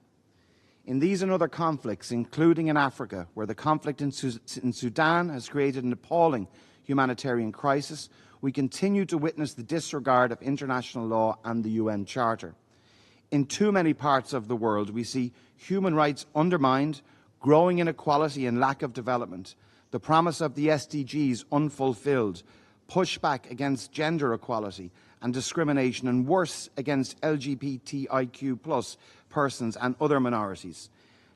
[SPEAKER 10] In these and other conflicts, including in Africa, where the conflict in Sudan has created an appalling humanitarian crisis, we continue to witness the disregard of international law and the UN Charter. In too many parts of the world, we see human rights undermined, growing inequality and lack of development, the promise of the SDGs unfulfilled, pushback against gender equality and discrimination, and worse, against LGBTIQ+ persons and other minorities.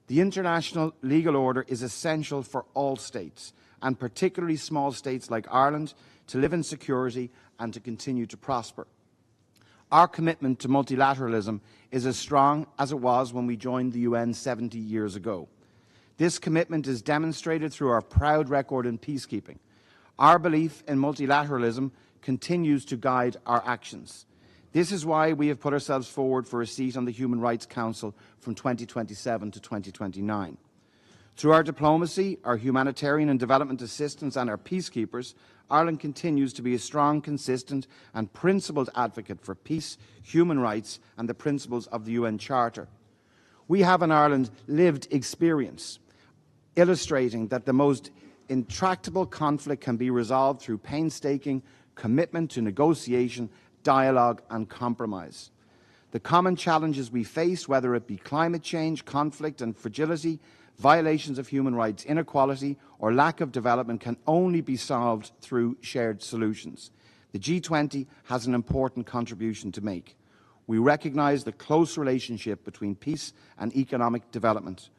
[SPEAKER 10] The international legal order is essential for all states, and particularly small states like Ireland, to live in security and to continue to prosper. Our commitment to multilateralism is as strong as it was when we joined the UN 70 years ago. This commitment is demonstrated through our proud record in peacekeeping. Our belief in multilateralism continues to guide our actions. This is why we have put ourselves forward for a seat on the Human Rights Council from 2027 to 2029. Through our diplomacy, our humanitarian and development assistance and our peacekeepers, Ireland continues to be a strong, consistent and principled advocate for peace, human rights and the principles of the UN Charter. We have in Ireland lived experience, illustrating that the most intractable conflict can be resolved through painstaking commitment to negotiation, dialogue and compromise. The common challenges we face, whether it be climate change, conflict and fragility, violations of human rights, inequality or lack of development, can only be solved through shared solutions. The G20 has an important contribution to make. We recognise the close relationship between peace and economic development.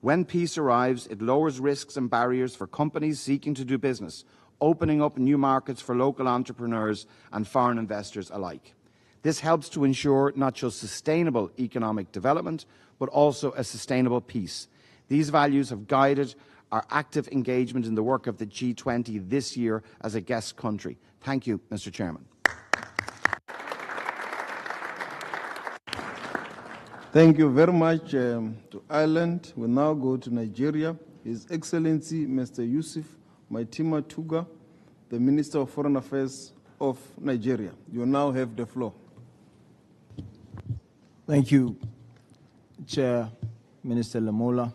[SPEAKER 10] When peace arrives, it lowers risks and barriers for companies seeking to do business, opening up new markets for local entrepreneurs and foreign investors alike. This helps to ensure not just sustainable economic development, but also a sustainable peace. These values have guided our active engagement in the work of the G20 this year as a guest country. Thank you, Mr. Chairman.
[SPEAKER 1] Thank you very much to Ireland. We now go to Nigeria. His Excellency Mr. Yusuf Maitima Tuga, the Minister of Foreign Affairs of Nigeria. You now have the floor.
[SPEAKER 11] Thank you, Chair Minister Lamola.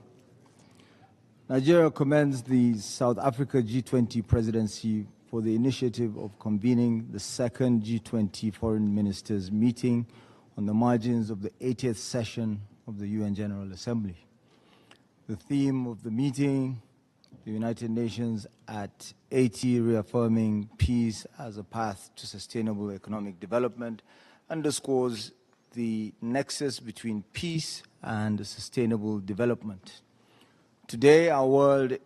[SPEAKER 11] Nigeria commends the South Africa G20 presidency for the initiative of convening the second G20 Foreign Ministers Meeting on the margins of the 80th session of the UN General Assembly. The theme of the meeting, the United Nations at 80, reaffirming peace as a path to sustainable economic development, underscores the nexus between peace and sustainable development. Today, our world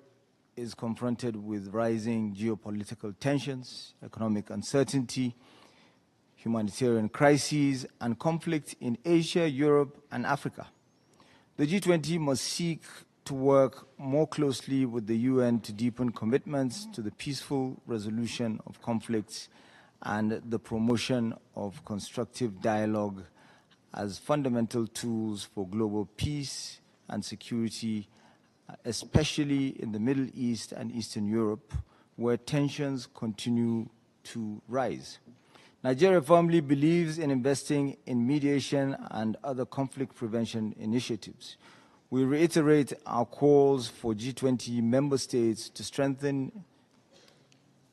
[SPEAKER 11] is confronted with rising geopolitical tensions, economic uncertainty, humanitarian crises, and conflict in Asia, Europe, and Africa. The G20 must seek to work more closely with the UN to deepen commitments to the peaceful resolution of conflicts and the promotion of constructive dialogue as fundamental tools for global peace and security, especially in the Middle East and Eastern Europe, where tensions continue to rise. Nigeria firmly believes in investing in mediation and other conflict prevention initiatives. We reiterate our calls for G20 member states to strengthen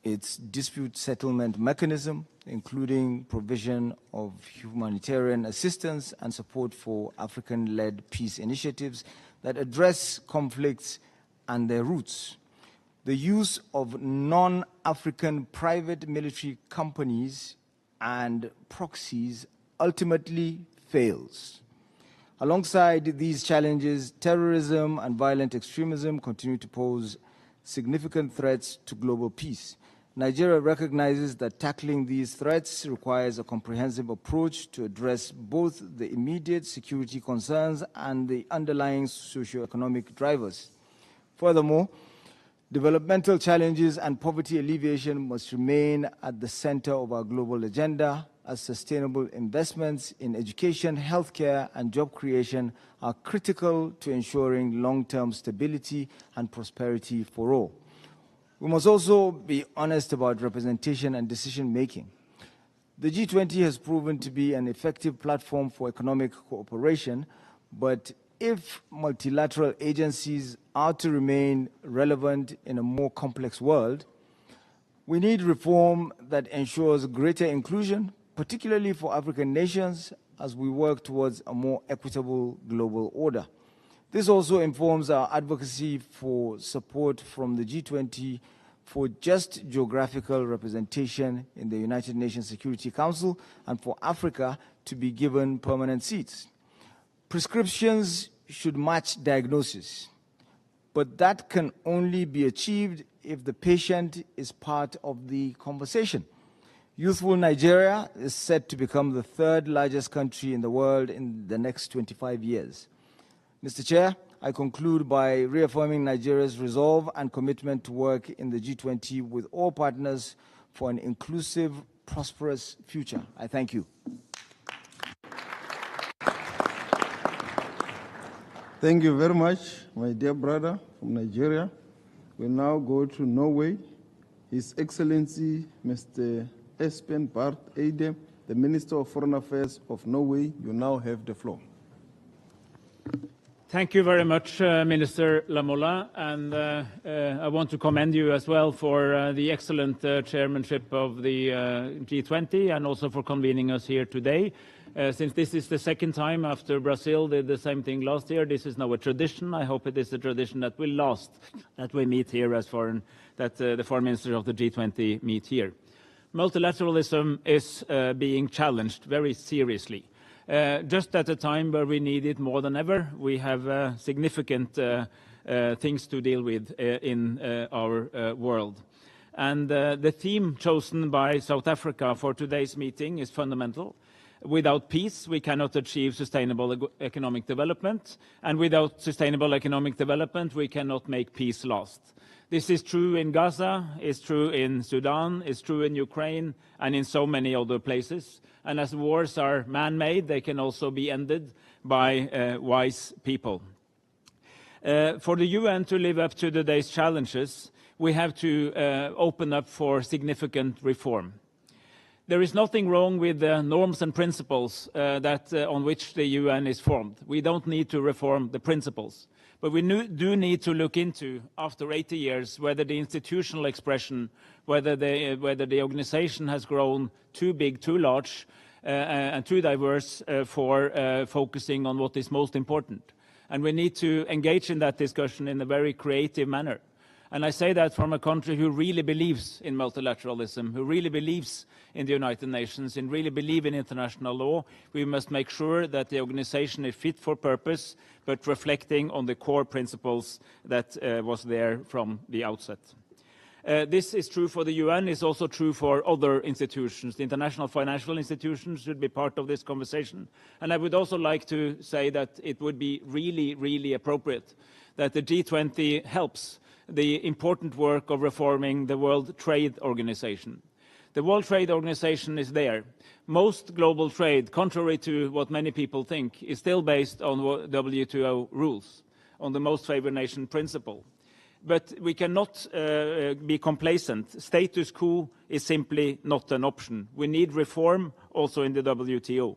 [SPEAKER 11] its dispute settlement mechanism, including provision of humanitarian assistance and support for African-led peace initiatives that address conflicts and their roots. The use of non-African private military companies and proxies ultimately fails. Alongside these challenges, terrorism and violent extremism continue to pose significant threats to global peace. Nigeria recognizes that tackling these threats requires a comprehensive approach to address both the immediate security concerns and the underlying socio-economic drivers. Furthermore, developmental challenges and poverty alleviation must remain at the center of our global agenda, as sustainable investments in education, healthcare, and job creation are critical to ensuring long-term stability and prosperity for all. We must also be honest about representation and decision-making. The G20 has proven to be an effective platform for economic cooperation, but if multilateral agencies are to remain relevant in a more complex world, we need reform that ensures greater inclusion, particularly for African nations, as we work towards a more equitable global order. This also informs our advocacy for support from the G20 for just geographical representation in the United Nations Security Council and for Africa to be given permanent seats. Prescriptions should match diagnosis, but that can only be achieved if the patient is part of the conversation. Youthful Nigeria is set to become the third largest country in the world in the next 25 years. Mr. Chair, I conclude by reaffirming Nigeria's resolve and commitment to work in the G20 with all partners for an inclusive, prosperous future. I thank you.
[SPEAKER 1] Thank you very much, my dear brother from Nigeria. We now go to Norway. His Excellency, Mr. Espen Barth Eide, the Minister of Foreign Affairs of Norway. You now have the floor.
[SPEAKER 12] Thank you very much, Minister Lamola, and I want to commend you as well for the excellent chairmanship of the G20 and also for convening us here today. Since this is the second time after Brazil did the same thing last year, this is now a tradition. I hope it is a tradition that will last, that we meet here as the foreign ministers of the G20 meet here. Multilateralism is being challenged very seriously. Just at a time where we need it more than ever, we have significant things to deal with in our world. And the theme chosen by South Africa for today's meeting is fundamental. Without peace, we cannot achieve sustainable economic development, and without sustainable economic development, we cannot make peace last. This is true in Gaza, it's true in Sudan, it's true in Ukraine, and in so many other places. And as wars are man-made, they can also be ended by wise people. For the UN to live up to today's challenges, we have to open up for significant reform. There is nothing wrong with the norms and principles on which the UN is formed. We don't need to reform the principles. But we do need to look into, after 80 years, whether the institutional expression, whether the organization has grown too big, too large, and too diverse for focusing on what is most important. And we need to engage in that discussion in a very creative manner. And I say that from a country who really believes in multilateralism, who really believes in the United Nations, and really believe in international law. We must make sure that the organization is fit for purpose, but reflecting on the core principles that was there from the outset. This is true for the UN, it's also true for other institutions. The international financial institutions should be part of this conversation. And I would also like to say that it would be really, really appropriate that the G20 helps the important work of reforming the World Trade Organization. The World Trade Organization is there. Most global trade, contrary to what many people think, is still based on WTO rules, on the most favored nation principle. But we cannot be complacent. Status quo is simply not an option. We need reform also in the WTO.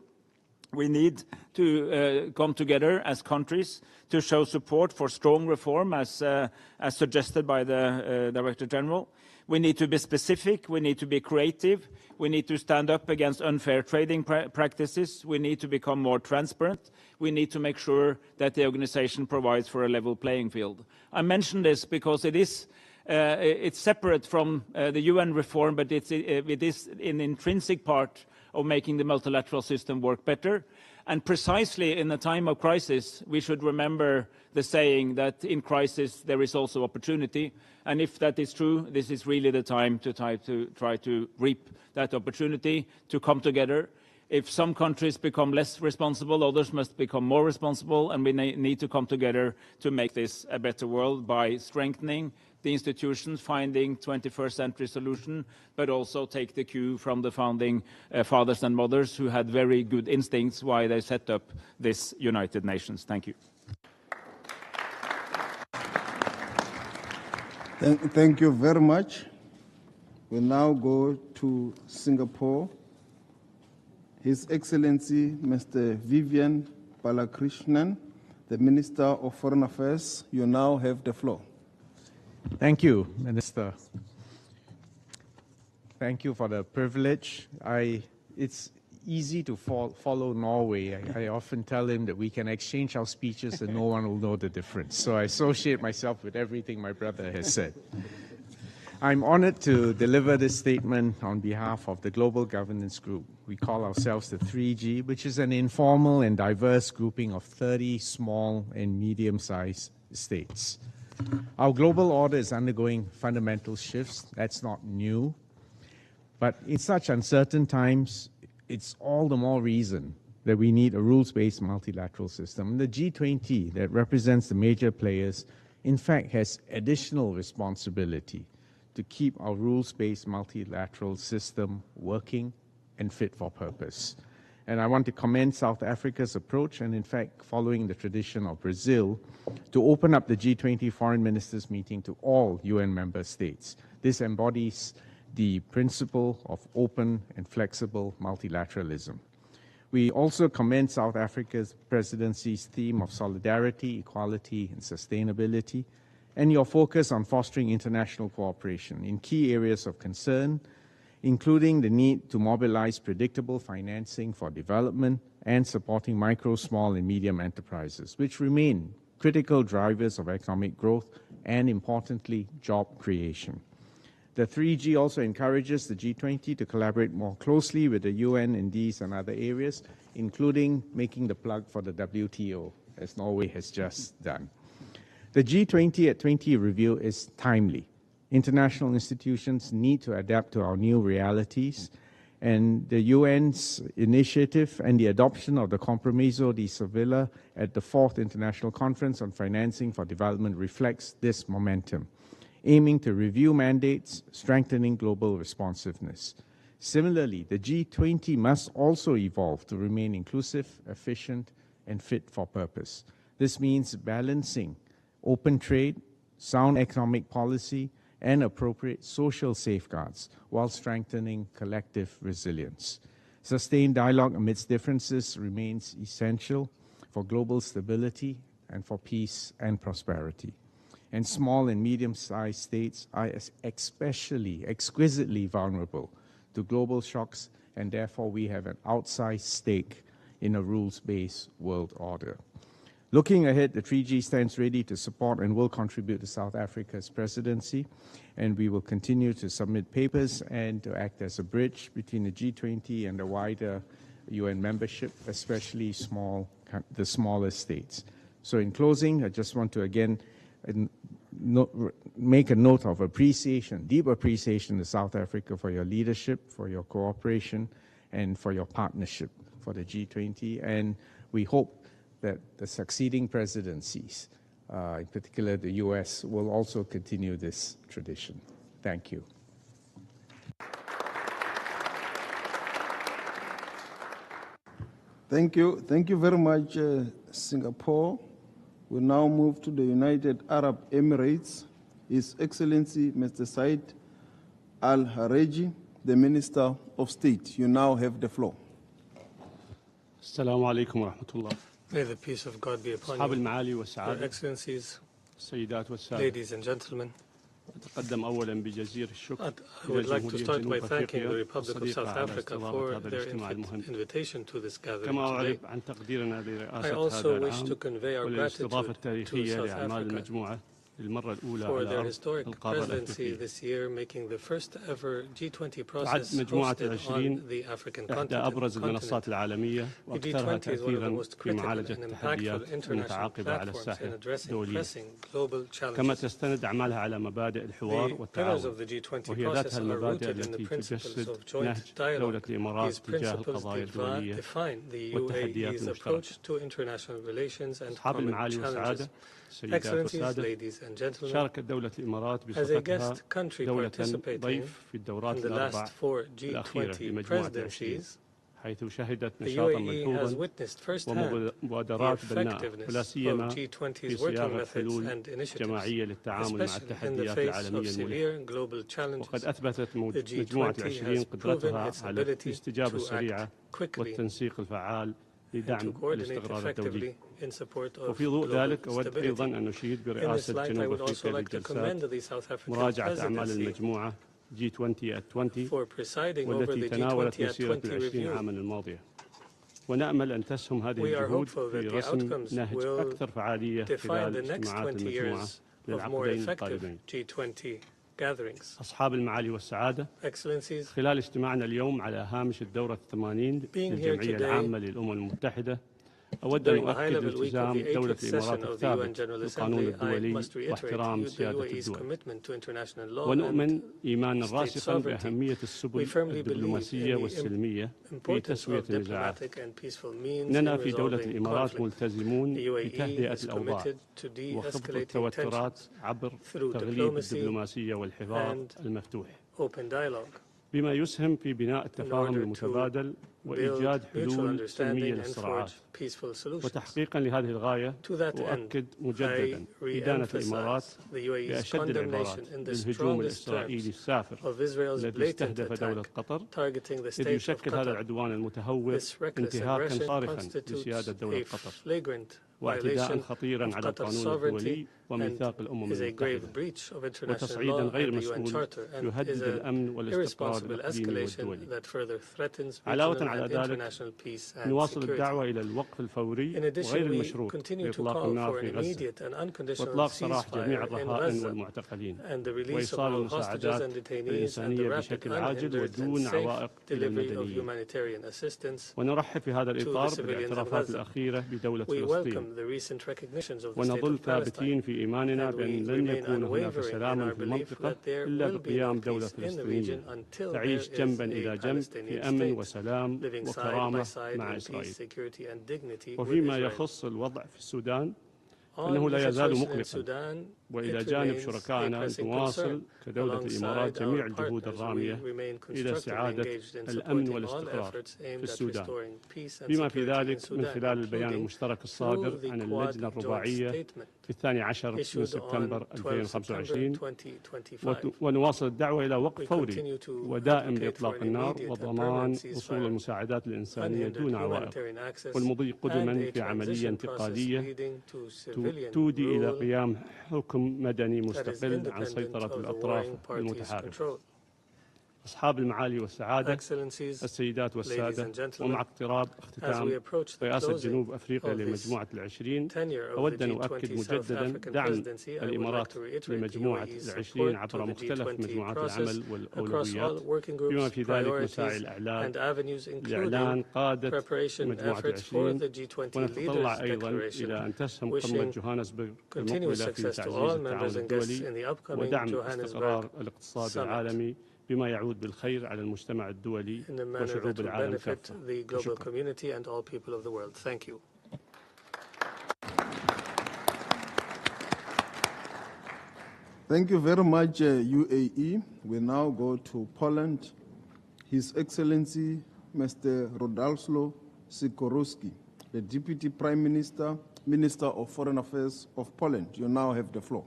[SPEAKER 12] We need to come together as countries to show support for strong reform as suggested by the Director General. We need to be specific, we need to be creative, we need to stand up against unfair trading practices, we need to become more transparent, we need to make sure that the organization provides for a level playing field. I mention this because it's separate from the UN reform, but it is an intrinsic part of making the multilateral system work better. And precisely in a time of crisis, we should remember the saying that in crisis there is also opportunity. And if that is true, this is really the time to try to reap that opportunity, to come together. If some countries become less responsible, others must become more responsible, and we need to come together to make this a better world by strengthening the institutions, finding 21st century solution, but also take the cue from the founding fathers and mothers who had very good instincts why they set up this United Nations. Thank you.
[SPEAKER 1] Thank you very much. We now go to Singapore. His Excellency, Mr. Vivian Balakrishnan, the Minister of Foreign Affairs, you now have the floor.
[SPEAKER 22] Thank you, Minister. Thank you for the privilege. It's easy to follow Norway. I often tell him that we can exchange our speeches and no one will know the difference. So I associate myself with everything my brother has said. I'm honored to deliver this statement on behalf of the Global Governance Group. We call ourselves the 3G, which is an informal and diverse grouping of 30 small and medium-sized states. Our global order is undergoing fundamental shifts. That's not new. But in such uncertain times, it's all the more reason that we need a rules-based multilateral system. And the G20, that represents the major players, in fact has additional responsibility to keep our rules-based multilateral system working and fit for purpose.
[SPEAKER 21] And I want to commend South Africa's approach and, in fact, following the tradition of Brazil, to open up the G20 Foreign Ministers Meeting to all UN member states. This embodies the principle of open and flexible multilateralism. We also commend South Africa's presidency's theme of solidarity, equality, and sustainability, and your focus on fostering international cooperation in key areas of concern, including the need to mobilize predictable financing for development and supporting micro, small, and medium enterprises, which remain critical drivers of economic growth and, importantly, job creation. The 3G also encourages the G20 to collaborate more closely with the UN in these and other areas, including making the plug for the WTO, as Norway has just done. The G20 at 20 review is timely. International institutions need to adapt to our new realities, and the UN's initiative and the adoption of the Compromiso de Sevilla at the 4th International Conference on Financing for Development reflects this momentum, aiming to review mandates, strengthening global responsiveness. Similarly, the G20 must also evolve to remain inclusive, efficient, and fit for purpose. This means balancing open trade, sound economic policy, and appropriate social safeguards while strengthening collective resilience. Sustained dialogue amidst differences remains essential for global stability and for peace and prosperity. And small and medium-sized states are especially exquisitely vulnerable to global shocks, and therefore we have an outsized stake in a rules-based world order. Looking ahead, the 3G stands ready to support and will contribute to South Africa's presidency, and we will continue to submit papers and to act as a bridge between the G20 and the wider UN membership, especially the smaller states. So in closing, I just want to again make a note of appreciation, deep appreciation to South Africa for your leadership, for your cooperation, and for your partnership for the G20. And we hope that the succeeding presidencies, in particular the US, will also continue this tradition. Thank you.
[SPEAKER 1] Thank you. Thank you very much, Singapore. We now move to the United Arab Emirates. His Excellency, Mr. Said Al-Hareji, the Minister of State. You now have the floor.
[SPEAKER 13] Assalamu alaikum wa rahmatullah.
[SPEAKER 14] May the peace of God be upon you, Your Excellencies, ladies and gentlemen. I would like to start by thanking the Republic of South Africa for their invitation to this gathering today. I also wish to convey our gratitude to South Africa for their historic presidency this year, making the first ever G20 process hosted on the African continent. The G20 is one of the most critical and impactful international platforms in addressing pressing global challenges. The pillars of the G20 process are rooted in the principles of joint dialogue. These principles define the UAE's approach to international relations and common challenges. Excellencies, ladies and gentlemen, as a guest country participating in the last 4 G20 presidencies, the UAE has witnessed firsthand the effectiveness of G20's working methods and initiatives, especially in the face of severe global challenges. The G20 has proven its ability to act quickly and to coordinate effectively in support of global stability. In this light, I would also like to commend the South African presidency for presiding over the G20 at 20 review. We are hopeful that the outcomes will define the next 20 years of more effective G20 gatherings. Excellencies,
[SPEAKER 13] خلال اجتماعنا اليوم على هامش الدورة 80 للجمعية العامة للأمم المتحدة أود أن أؤكد التزام دولة الإمارات الثابت بالقانون الدولي واحترام سيادة الدول. ونؤمن إيمانا راسخا بأهمية السبل الدبلوماسية والسلمية في تسوية النزاعات. إننا في دولة الإمارات ملتزمون بتهدئة الأوضاع وخفض التوترات عبر تغليب الدبلوماسية والحوار المفتوح، بما يسهم في بناء التفاهم المتبادل وإيجاد حلول سلمية للصراعات. وتحقيقا لهذه الغاية أؤكد مجددا إدانة الإمارات بأشد العبارات للهجوم الإسرائيلي السافر الذي استهدف دولة قطر، إذ يشكل هذا العدوان المتهور انتهاكا صارخا لسيادة دولة قطر واعتداء خطيرا على القانون الدولي وميثاق الأمم المتحدة وتصعيدا غير مسؤول يهدد الأمن والاستقرار الإقليمي والدولي. علاوة على ذلك نواصل الدعوة إلى الوقف الفوري وغير المشروط لإطلاق النار في غزة وإطلاق سراح جميع الرهائن والمعتقلين وإيصال المساعدات الإنسانية بشكل عاجل ودون عوائق إلى المدنيين. ونرحب في هذا الإطار بالاعترافات الأخيرة بدولة فلسطين ونظل ثابتين في إيماننا بأن لن يكون هناك سلام في المنطقة إلا بقيام دولة فلسطينية تعيش جنبا إلى جنب في أمن وسلام وكرامة مع إسرائيل. وفيما يخص الوضع في السودان أنه لا يزال مقلقا، وإلى جانب شركائنا نواصل كدولة الإمارات جميع الجهود الرامية إلى استعادة الأمن والاستقرار في السودان، بما في ذلك من خلال البيان المشترك الصادر عن اللجنة الرباعية في 12 من سبتمبر 2025. ونواصل الدعوة إلى وقف فوري ودائم لإطلاق النار وضمان وصول المساعدات الإنسانية دون عوائق، والمضي قدما في عملية انتقالية تودي إلى قيام حكم مدني مستقل عن سيطرة الأطراف المتحاربة. أصحاب المعالي والسعادة، السيدات والسادة، ومع اقتراب اختتام رئاسة جنوب أفريقيا لمجموعة ال20 أود أن أؤكد مجددا دعم الإمارات لمجموعة ال20 عبر مختلف مجموعات العمل والأولويات، بما في ذلك مساعي لإعلان قادة مجموعة ال20. ونتطلع أيضا إلى أن تسهم قمة جوهانسبرغ المقبلة في تعزيز التعاون الدولي ودعم استقرار الاقتصاد العالمي بما يعود بالخير على المجتمع الدولي وشعوب العالم كافة.
[SPEAKER 1] Thank you very much, UAE. We now go to Poland. His Excellency, Mr. Rodolfo Sikorski, the Deputy Prime Minister, Minister of Foreign Affairs of Poland. You now have the floor.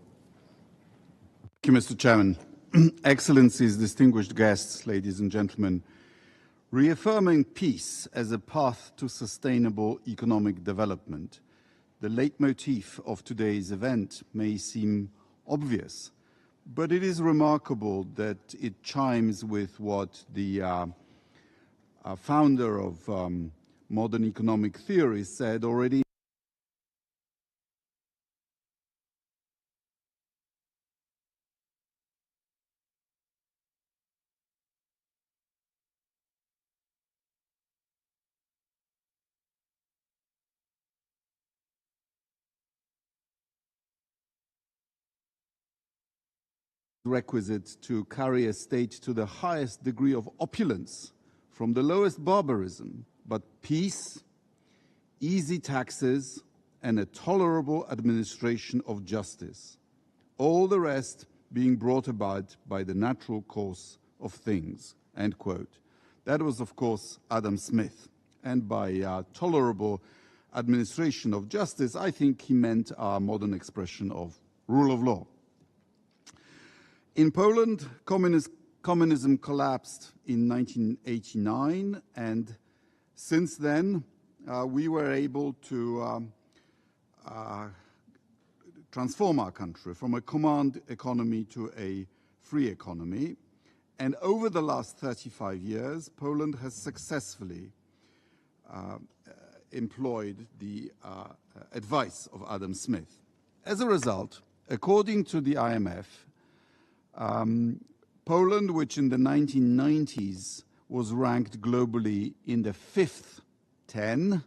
[SPEAKER 15] Thank you, Mr. Chairman. Excellencies, distinguished guests, ladies and gentlemen, reaffirming peace as a path to sustainable economic development, the leitmotif of today's event may seem obvious, but it is remarkable that it chimes with what the founder of modern economic theory said already requisite to carry a state to the highest degree of opulence from the lowest barbarism, but peace, easy taxes, and a tolerable administration of justice. All the rest being brought about by the natural course of things, end quote. That was, of course, Adam Smith. And by tolerable administration of justice, I think he meant our modern expression of rule of law. In Poland, communism collapsed in 1989, and since then we were able to transform our country from a command economy to a free economy. And over the last 35 years, Poland has successfully employed the advice of Adam Smith. As a result, according to the IMF, Poland, which in the 1990s was ranked globally in the 5th 10,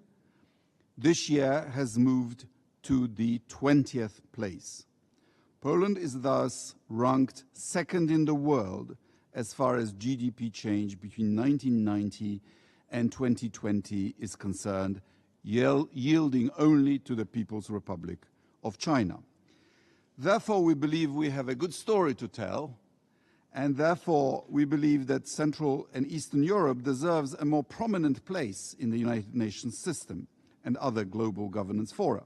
[SPEAKER 15] this year has moved to the 20th place. Poland is thus ranked second in the world as far as GDP change between 1990 and 2020 is concerned, yielding only to the People's Republic of China. Therefore, we believe we have a good story to tell, And therefore, we believe that Central and Eastern Europe deserves a more prominent place in the United Nations system and other global governance fora.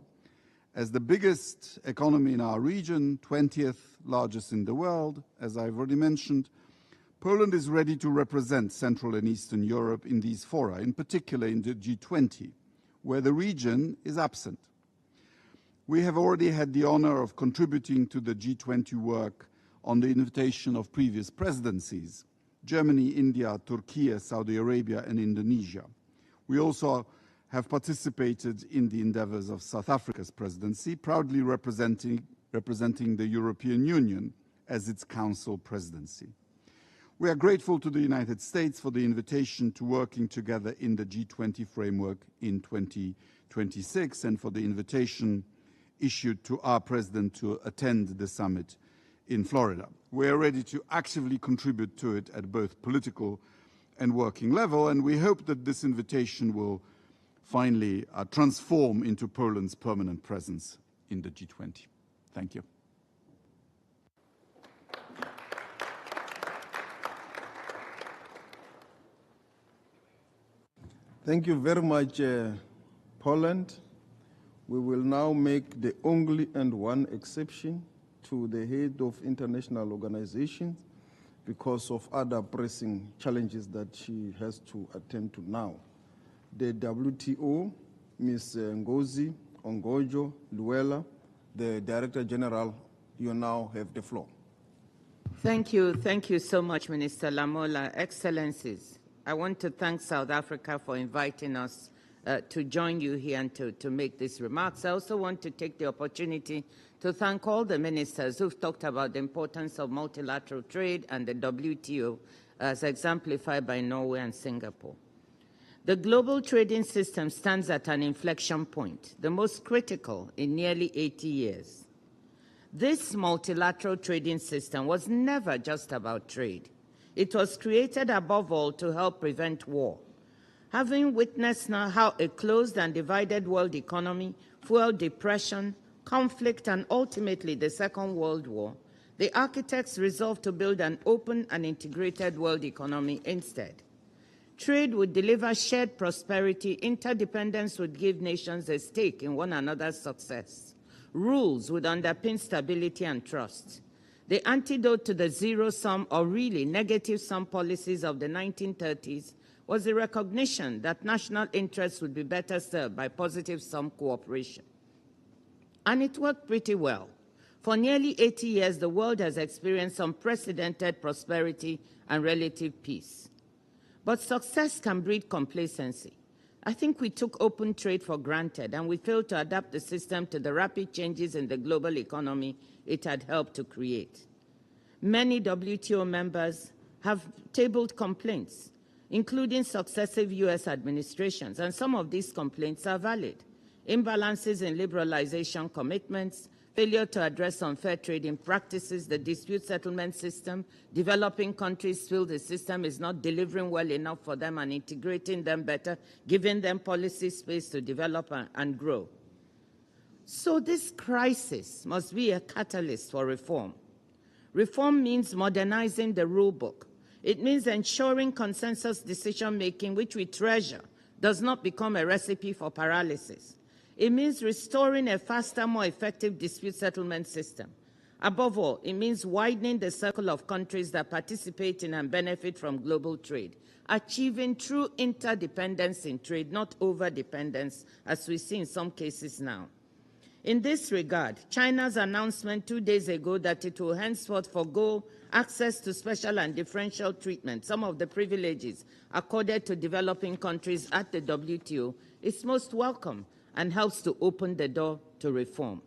[SPEAKER 15] As the biggest economy in our region, 20th largest in the world, as I've already mentioned, Poland is ready to represent Central and Eastern Europe in these fora, in particular in the G20, where the region is absent. We have already had the honor of contributing to the G20 work on the invitation of previous presidencies, Germany, India, Turkey, Saudi Arabia, and Indonesia. We also have participated in the endeavors of South Africa's presidency, proudly representing the European Union as its council presidency. We are grateful to the United States for the invitation to working together in the G20 framework in 2026 and for the invitation issued to our president to attend the summit in Florida. We are ready to actively contribute to it at both political and working level, and we hope that this invitation will finally transform into Poland's permanent presence in the G20. Thank you.
[SPEAKER 16] Thank you very much, Poland. We will now make the only and one exception to the head of international organizations because of other pressing challenges that she has to attend to now. The WTO, Ms. Ngozi Ongojo Luela, the Director General, you now have the floor.
[SPEAKER 17] Thank you so much, Minister Lamola. Excellencies, I want to thank South Africa for inviting us to join you here and to make these remarks. I also want to take the opportunity to thank all the ministers who've talked about the importance of multilateral trade and the WTO as exemplified by Norway and Singapore. The global trading system stands at an inflection point, the most critical in nearly 80 years. This multilateral trading system was never just about trade. It was created above all to help prevent war. Having witnessed now how a closed and divided world economy fueled depression, conflict, and ultimately the Second World War, the architects resolved to build an open and integrated world economy instead. Trade would deliver shared prosperity, interdependence would give nations a stake in one another's success. Rules would underpin stability and trust. The antidote to the zero-sum or really negative-sum policies of the 1930s was the recognition that national interests would be better served by positive-sum cooperation. And it worked pretty well. For nearly 80 years, the world has experienced unprecedented prosperity and relative peace. But success can breed complacency. I think we took open trade for granted, and we failed to adapt the system to the rapid changes in the global economy it had helped to create. Many WTO members have tabled complaints, including successive U.S. administrations, and some of these complaints are valid. Imbalances in liberalization commitments, failure to address unfair trading practices, the dispute settlement system, developing countries feel the system is not delivering well enough for them and integrating them better, giving them policy space to develop and grow. So this crisis must be a catalyst for reform. Reform means modernizing the rule book. It means ensuring consensus decision-making, which we treasure, does not become a recipe for paralysis. It means restoring a faster, more effective dispute settlement system. Above all, it means widening the circle of countries that participate in and benefit from global trade, achieving true interdependence in trade, not overdependence, as we see in some cases now. In this regard, China's announcement 2 days ago that it will henceforth forgo access to special and differential treatment, some of the privileges accorded to developing countries at the WTO, is most welcome and helps to open the door to reform.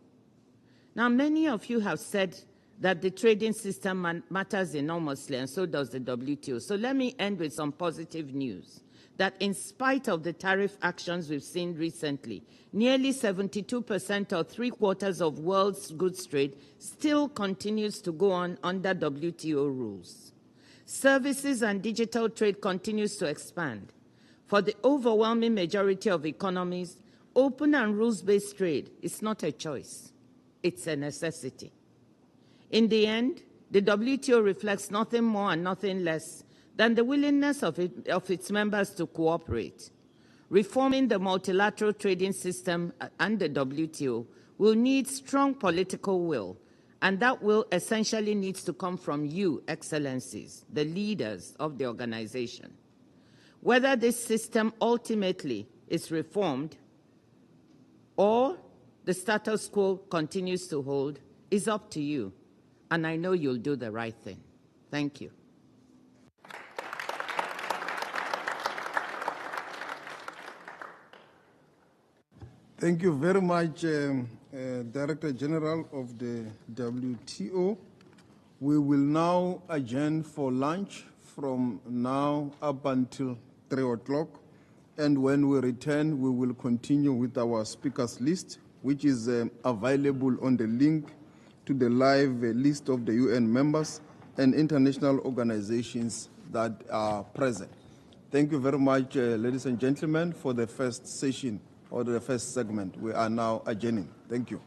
[SPEAKER 17] Now, many of you have said that the trading system matters enormously, and so does the WTO. So let me end with some positive news, that in spite of the tariff actions we've seen recently, nearly 72% or 3/4 of world's goods trade still continues to go on under WTO rules. Services and digital trade continues to expand. For the overwhelming majority of economies, open and rules-based trade is not a choice. It's a necessity. In the end, The WTO reflects nothing more and nothing less than the willingness of its members to cooperate. Reforming the multilateral trading system and the WTO will need strong political will, and that will essentially needs to come from you, Excellencies, the leaders of the organization. Whether this system ultimately is reformed or the status quo continues to hold is up to you, and I know you'll do the right thing. Thank you.
[SPEAKER 16] Thank you very much, Director General of the WTO. We will now adjourn for lunch from now up until 3 o'clock. And when we return, we will continue with our speakers list, which is available on the link to the live list of the UN members and international organizations that are present. Thank you very much, ladies and gentlemen, for the first session or the first segment. We are now adjourning. Thank you.